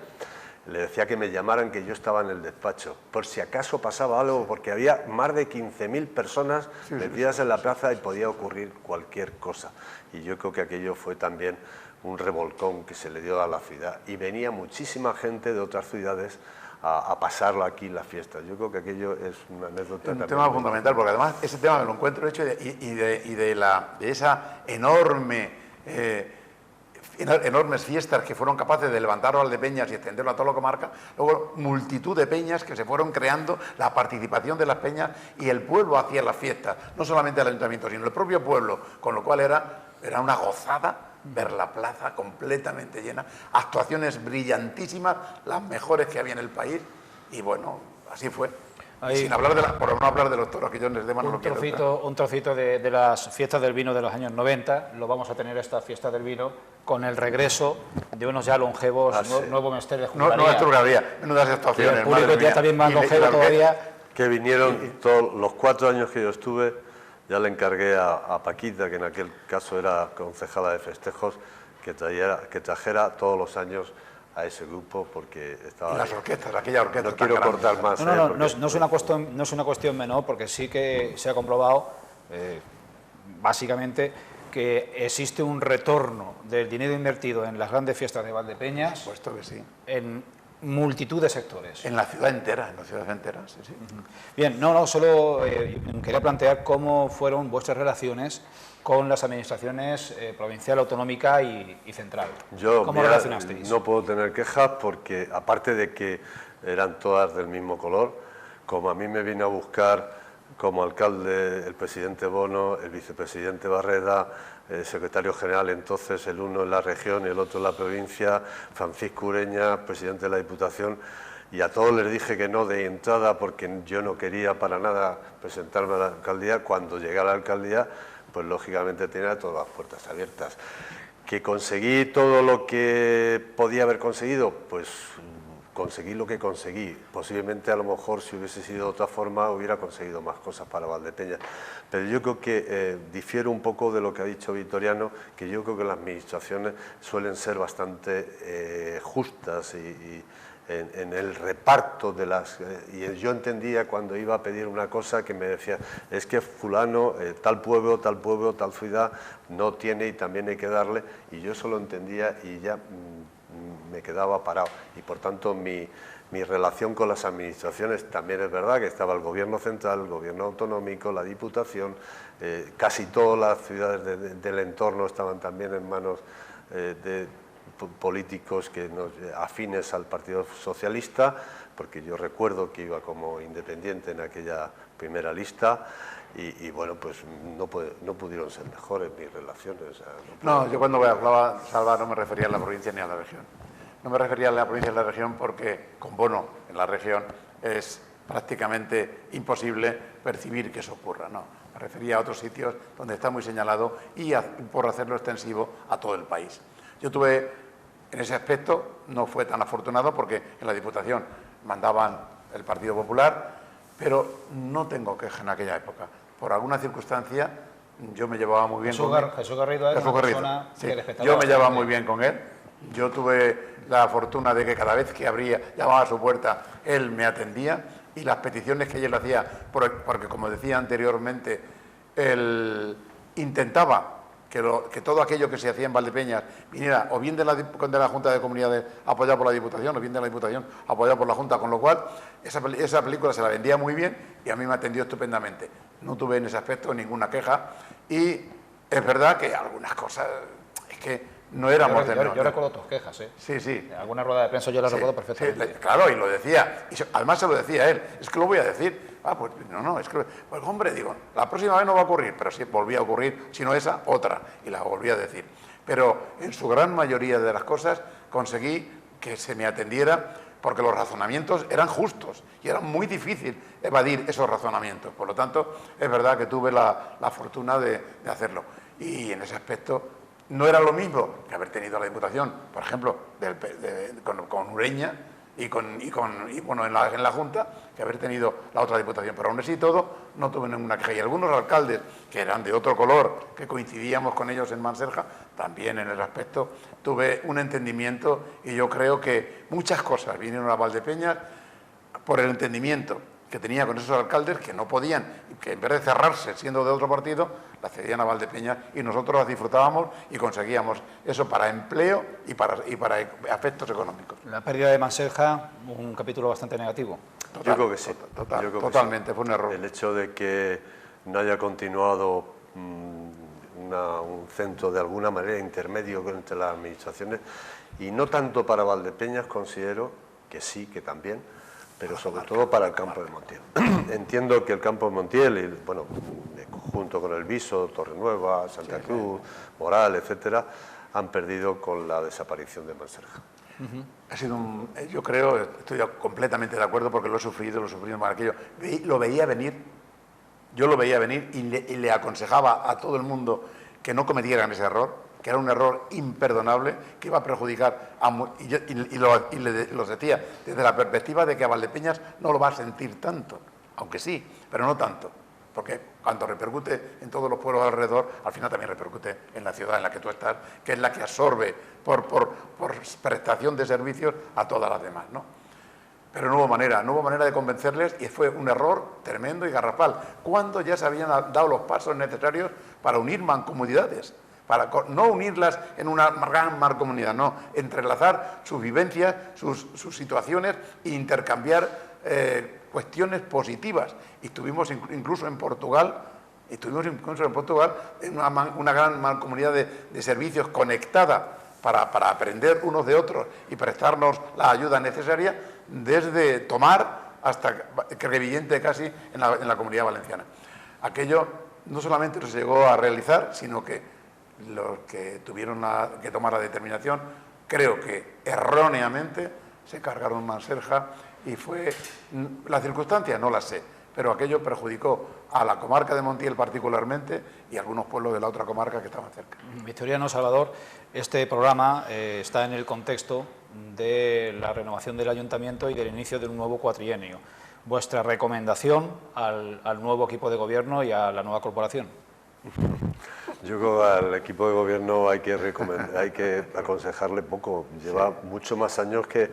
le decía que me llamaran, que yo estaba en el despacho, por si acaso pasaba algo, porque había más de 15.000 personas metidas en la plaza y podía ocurrir cualquier cosa. Y yo creo que aquello fue también un revolcón que se le dio a la ciudad, y venía muchísima gente de otras ciudades a pasarlo aquí en las fiestas. Yo creo que aquello es una anécdota. Un tema fundamental, porque además ese tema me lo encuentro hecho de esa enormes fiestas que fueron capaces de levantar a Valdepeñas y extenderlo a toda la comarca, luego multitud de peñas que se fueron creando, la participación de las peñas y el pueblo hacía las fiestas, no solamente el ayuntamiento, sino el propio pueblo, con lo cual era una gozada ver la plaza completamente llena, actuaciones brillantísimas, las mejores que había en el país, y bueno, así fue. Sin hablar por no hablar de los toros, que yo les demás no lo quiero. Un trocito de las fiestas del vino de los años 90, lo vamos a tener esta fiesta del vino con el regreso de unos ya longevos, nuevo Mester de Juglaría. No es Juglaría, menudas actuaciones. El público ya también más longevo todavía. Que vinieron todos los 4 años que yo estuve. Ya le encargué a Paquita, que en aquel caso era concejala de festejos, que trajera todos los años a ese grupo porque estaba... Y las orquestas, aquella orquesta. No quiero cortar más. No es una cuestión menor, porque sí que se ha comprobado, básicamente, que existe un retorno del dinero invertido en las grandes fiestas de Valdepeñas. Por supuesto que sí. En multitud de sectores. En la ciudad entera, sí, sí. Bien, solo quería plantear cómo fueron vuestras relaciones con las administraciones provincial, autonómica y central. ¿Cómo relacionasteis? No puedo tener quejas porque, aparte de que eran todas del mismo color, como a mí me vino a buscar como alcalde el presidente Bono, el vicepresidente Barreda, el secretario general entonces, el uno en la región y el otro en la provincia, Francisco Ureña, presidente de la Diputación, y a todos les dije que no de entrada porque yo no quería para nada presentarme a la alcaldía. Cuando llegué a la alcaldía, pues lógicamente tenía todas las puertas abiertas. ¿Que conseguí todo lo que podía haber conseguido? Pues conseguí lo que conseguí. Posiblemente, a lo mejor, si hubiese sido de otra forma, hubiera conseguido más cosas para Valdepeñas. Pero yo creo que difiero un poco de lo que ha dicho Vitoriano, que yo creo que las administraciones suelen ser bastante justas y en el reparto de las... y yo entendía cuando iba a pedir una cosa que me decía, es que fulano, tal pueblo, tal ciudad, no tiene y también hay que darle, y yo eso lo entendía y ya me quedaba parado. Y por tanto mi relación con las administraciones también es verdad que estaba el gobierno central, el gobierno autonómico, la Diputación, casi todas las ciudades del entorno estaban también en manos de políticos afines al Partido Socialista, porque yo recuerdo que iba como independiente en aquella primera lista y bueno, pues no pudieron ser mejores mis relaciones. O sea, yo cuando hablaba, Salva, no me refería a la provincia ni a la región. No me refería a la provincia y a la región porque con Bono en la región es prácticamente imposible percibir que eso ocurra, no. Me refería a otros sitios donde está muy señalado y por hacerlo extensivo a todo el país. Yo tuve... En ese aspecto no fue tan afortunado porque en la Diputación mandaban el Partido Popular, pero no tengo queja en aquella época. Por alguna circunstancia yo me llevaba muy bien con él. Jesús Garrido era una persona que respetaba. Yo me llevaba muy bien con él. Yo tuve la fortuna de que cada vez que llamaba a su puerta, él me atendía y las peticiones que ella le hacía, porque como decía anteriormente, él intentaba que todo aquello que se hacía en Valdepeñas viniera o bien de la Junta de Comunidades apoyado por la Diputación o bien de la Diputación apoyado por la Junta, con lo cual esa película se la vendía muy bien y a mí me atendió estupendamente. No tuve en ese aspecto ninguna queja y es verdad que algunas cosas es que no éramos... Yo recuerdo tus quejas, ¿eh? Sí, sí. En alguna rueda de prensa yo las recuerdo perfectamente. Sí, claro, y lo decía. Y además se lo decía él. Es que lo voy a decir. Pues no, es que... Pues hombre, digo, la próxima vez no va a ocurrir, pero sí volvía a ocurrir, si no esa, otra. Y la volví a decir. Pero en su gran mayoría de las cosas conseguí que se me atendiera porque los razonamientos eran justos y era muy difícil evadir esos razonamientos. Por lo tanto, es verdad que tuve la fortuna de hacerlo. Y en ese aspecto... No era lo mismo que haber tenido la Diputación, por ejemplo, con Ureña y bueno, en la Junta, que haber tenido la otra Diputación. Pero aún así todo, no tuve ninguna queja. Y algunos alcaldes, que eran de otro color, que coincidíamos con ellos en Manserja, también en ese aspecto tuve un entendimiento y yo creo que muchas cosas vinieron a Valdepeñas por el entendimiento que tenía con esos alcaldes que no podían, que en vez de cerrarse siendo de otro partido, la cedían a Valdepeñas y nosotros las disfrutábamos y conseguíamos eso para empleo y para efectos económicos. La pérdida de Manserja, un capítulo bastante negativo. Yo creo que sí. Totalmente, fue un error. El hecho de que no haya continuado un centro de alguna manera intermedio entre las administraciones, y no tanto para Valdepeñas, considero que sí, que también, pero sobre todo para el campo de Montiel. Entiendo que el campo de Montiel, y, bueno, junto con el Viso, Torrenueva, Santa Cruz, Moral, etcétera, han perdido con la desaparición de Manserja. Ha sido yo creo, estoy completamente de acuerdo porque lo he sufrido con aquello. Lo veía venir, yo lo veía venir y le aconsejaba a todo el mundo que no cometieran ese error, que era un error imperdonable, que iba a perjudicar los decía desde la perspectiva de que a Valdepeñas no lo va a sentir tanto, aunque sí, pero no tanto. porque cuando repercute en todos los pueblos alrededor, al final también repercute en la ciudad en la que tú estás, que es la que absorbe por prestación de servicios a todas las demás, ¿no? Pero no hubo manera de convencerles y fue un error tremendo y garrafal, cuando ya se habían dado los pasos necesarios para unir mancomunidades, para no unirlas en una gran mancomunidad, no, entrelazar sus vivencias, sus situaciones e intercambiar cuestiones positivas. Y estuvimos incluso en Portugal, en una gran mancomunidad de servicios conectada para aprender unos de otros y prestarnos la ayuda necesaria, desde Tomar hasta Crevillente casi en la Comunidad Valenciana. Aquello no solamente no se llegó a realizar, sino que los que tuvieron que tomar la determinación, creo que erróneamente, se cargaron Manserja. Y fue, las circunstancias no las sé, pero aquello perjudicó a la comarca de Montiel particularmente y a algunos pueblos de la otra comarca que estaban cerca. Victoriano Salvador, este programa está en el contexto de la renovación del ayuntamiento y del inicio de un nuevo cuatrienio. ¿Vuestra recomendación al nuevo equipo de gobierno y a la nueva corporación? Yo creo que al equipo de gobierno hay que aconsejarle poco. Lleva mucho más años que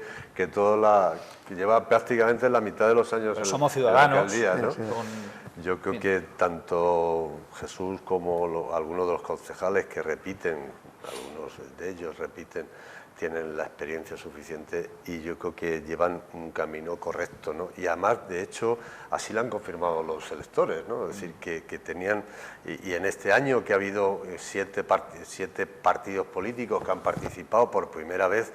lleva prácticamente la mitad de los años somos ciudadanos, en la alcaldía, ¿no? Yo creo que tanto Jesús como algunos de los concejales que repiten, algunos de ellos repiten, tienen la experiencia suficiente y yo creo que llevan un camino correcto, ¿no? Y además, de hecho, así lo han confirmado los electores, ¿no? Es decir, que tenían, y en este año que ha habido siete partidos políticos que han participado por primera vez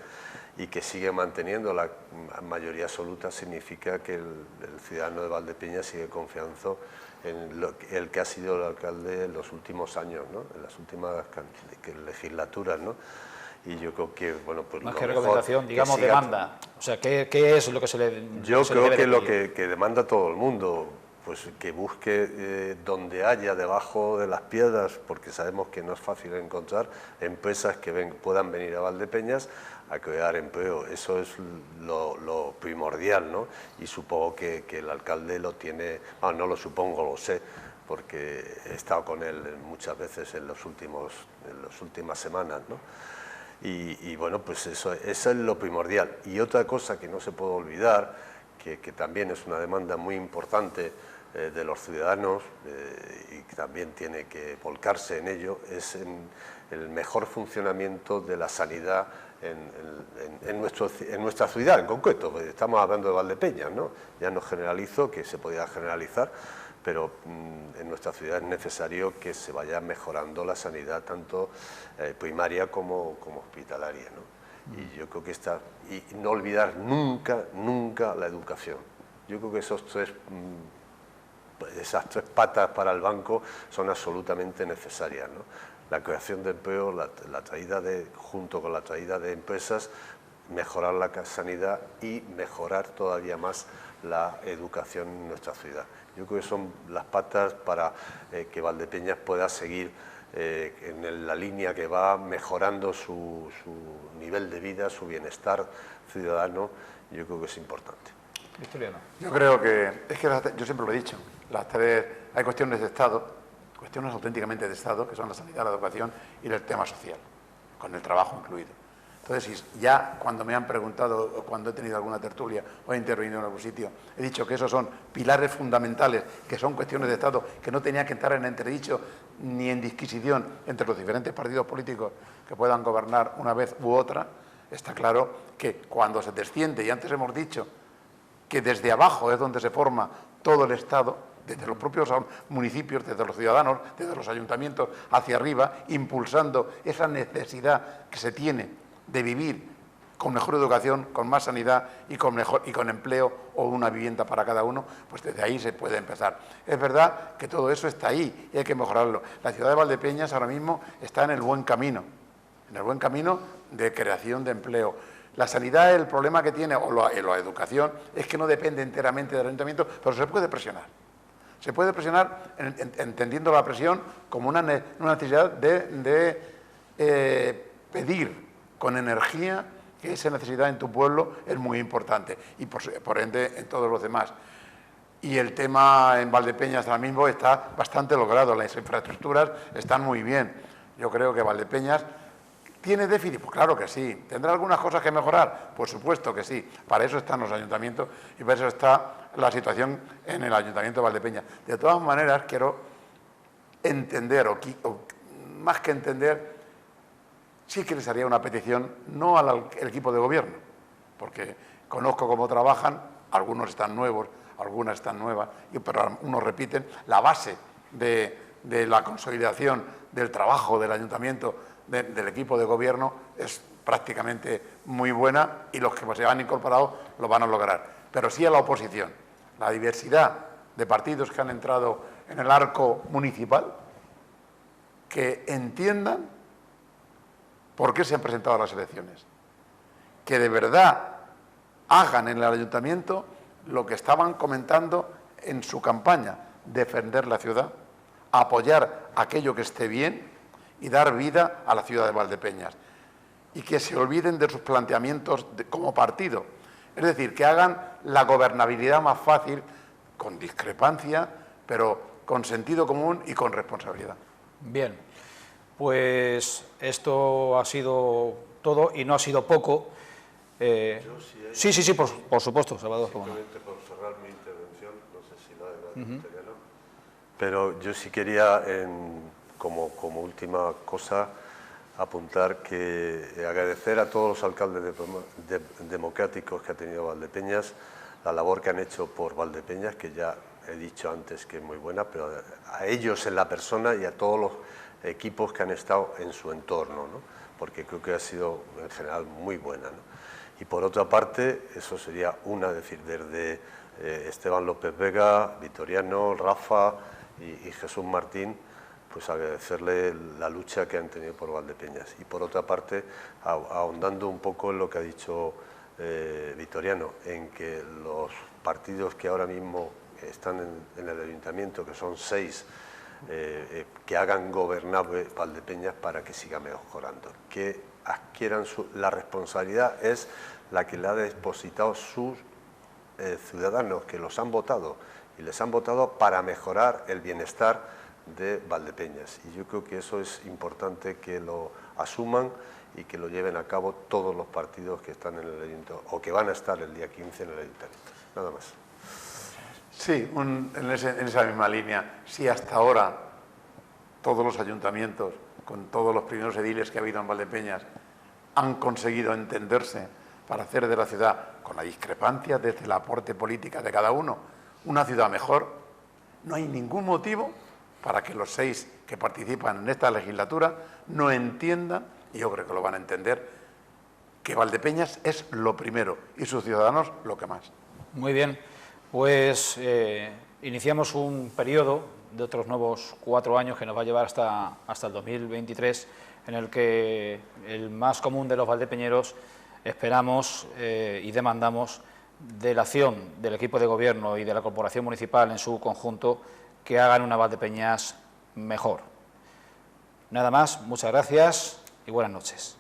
y que siguen manteniendo la mayoría absoluta, significa que el ciudadano de Valdepeñas sigue confiando en el que ha sido el alcalde en los últimos años, ¿no? En las últimas legislaturas, ¿no? Y yo creo que, bueno, pues más que recomendación, digamos demanda. O sea, ¿qué es lo que se le Yo creo que lo que demanda todo el mundo, pues que busque donde haya debajo de las piedras, porque sabemos que no es fácil encontrar empresas que puedan venir a Valdepeñas a crear empleo. Eso es lo primordial, ¿no? Y supongo que el alcalde lo tiene, no lo supongo, lo sé, porque he estado con él muchas veces en las últimas semanas, ¿no? Y bueno, pues eso es lo primordial. Y otra cosa que no se puede olvidar, que también es una demanda muy importante de los ciudadanos y que también tiene que volcarse en ello, es en el mejor funcionamiento de la sanidad en nuestra ciudad en concreto. Estamos hablando de Valdepeñas, ¿no? Ya no generalizo, que se podía generalizar, pero en nuestra ciudad es necesario que se vaya mejorando la sanidad tanto primaria como hospitalaria, ¿no? Y yo creo que y no olvidar nunca la educación. Yo creo que esas tres patas para el banco son absolutamente necesarias, ¿no? La creación de empleo, junto con la traída de empresas, mejorar la sanidad y mejorar todavía más la educación en nuestra ciudad. Yo creo que son las patas para que Valdepeñas pueda seguir en la línea que va mejorando su nivel de vida, su bienestar ciudadano. Yo creo que es importante. Victoriano. Yo creo que, yo siempre lo he dicho, hay cuestiones de Estado, cuestiones auténticamente de Estado, que son la sanidad, la educación y el tema social, con el trabajo incluido. Entonces, ya cuando me han preguntado, o cuando he tenido alguna tertulia o he intervenido en algún sitio, he dicho que esos son pilares fundamentales, que son cuestiones de Estado, que no tenían que entrar en entredicho ni en disquisición entre los diferentes partidos políticos que puedan gobernar una vez u otra. Está claro que cuando se desciende, y antes hemos dicho que desde abajo es donde se forma todo el Estado, desde los propios municipios, desde los ciudadanos, desde los ayuntamientos, hacia arriba, impulsando esa necesidad que se tiene de vivir con mejor educación, con más sanidad y con empleo o una vivienda para cada uno, pues desde ahí se puede empezar. Es verdad que todo eso está ahí y hay que mejorarlo. La ciudad de Valdepeñas ahora mismo está en el buen camino de creación de empleo. La sanidad, el problema que tiene, o la educación, es que no depende enteramente del ayuntamiento, pero se puede presionar. Se puede presionar entendiendo la presión como una necesidad de pedir con energía que esa necesidad en tu pueblo es muy importante y por ende en todos los demás. Y el tema en Valdepeñas ahora mismo está bastante logrado, las infraestructuras están muy bien. Yo creo que Valdepeñas tiene déficit, pues claro que sí. ¿Tendrá algunas cosas que mejorar? Por supuesto que sí. Para eso están los ayuntamientos y para eso está la situación en el Ayuntamiento de Valdepeñas. De todas maneras, quiero entender, o más que entender, sí que les haría una petición, no al equipo de gobierno, porque conozco cómo trabajan, algunos están nuevos, algunas están nuevas, pero unos repiten. La base de la consolidación del trabajo del ayuntamiento, del equipo de gobierno, es prácticamente muy buena y los que se han incorporado lo van a lograr. Pero sí a la oposición, la diversidad de partidos que han entrado en el arco municipal, que entiendan por qué se han presentado a las elecciones, que de verdad hagan en el ayuntamiento lo que estaban comentando en su campaña, defender la ciudad, apoyar aquello que esté bien y dar vida a la ciudad de Valdepeñas. Y que se olviden de sus planteamientos como partido. Es decir, que hagan la gobernabilidad más fácil, con discrepancia, pero con sentido común y con responsabilidad. Bien, pues esto ha sido todo y no ha sido poco. Sí, por supuesto, Salvador. Simplemente por cerrar mi intervención, no sé si la de no, pero yo sí quería, como última cosa, apuntar que agradecer a todos los alcaldes democráticos que ha tenido Valdepeñas, la labor que han hecho por Valdepeñas, que ya he dicho antes que es muy buena, pero a ellos en la persona y a todos los equipos que han estado en su entorno, ¿no? Porque creo que ha sido en general muy buena, ¿no? Y por otra parte, eso sería una, decir, desde Esteban López Vega, Vitoriano, Rafa y Jesús Martín, pues agradecerle la lucha que han tenido por Valdepeñas. Y por otra parte, ahondando un poco en lo que ha dicho Vitoriano, en que los partidos que ahora mismo están en el ayuntamiento, que son 6, que hagan gobernable Valdepeñas para que siga mejorando, que adquieran la responsabilidad, es la que le ha depositado sus ciudadanos, que los han votado, y les han votado para mejorar el bienestar de Valdepeñas. Y yo creo que eso es importante que lo asuman y que lo lleven a cabo todos los partidos que están en el ayuntamiento, o que van a estar el día 15 en el ayuntamiento. Nada más. Sí, en esa misma línea. Sí, hasta ahora todos los ayuntamientos, con todos los primeros ediles que ha habido en Valdepeñas, han conseguido entenderse para hacer de la ciudad, con la discrepancia desde el aporte política de cada uno, una ciudad mejor. No hay ningún motivo para que los 6 que participan en esta legislatura no entiendan, y yo creo que lo van a entender, que Valdepeñas es lo primero y sus ciudadanos lo que más. Muy bien, pues iniciamos un periodo de otros nuevos 4 años que nos va a llevar hasta el 2023, en el que el más común de los valdepeñeros esperamos y demandamos de la acción del equipo de gobierno y de la corporación municipal en su conjunto, que hagan una Valdepeñas mejor. Nada más, muchas gracias y buenas noches.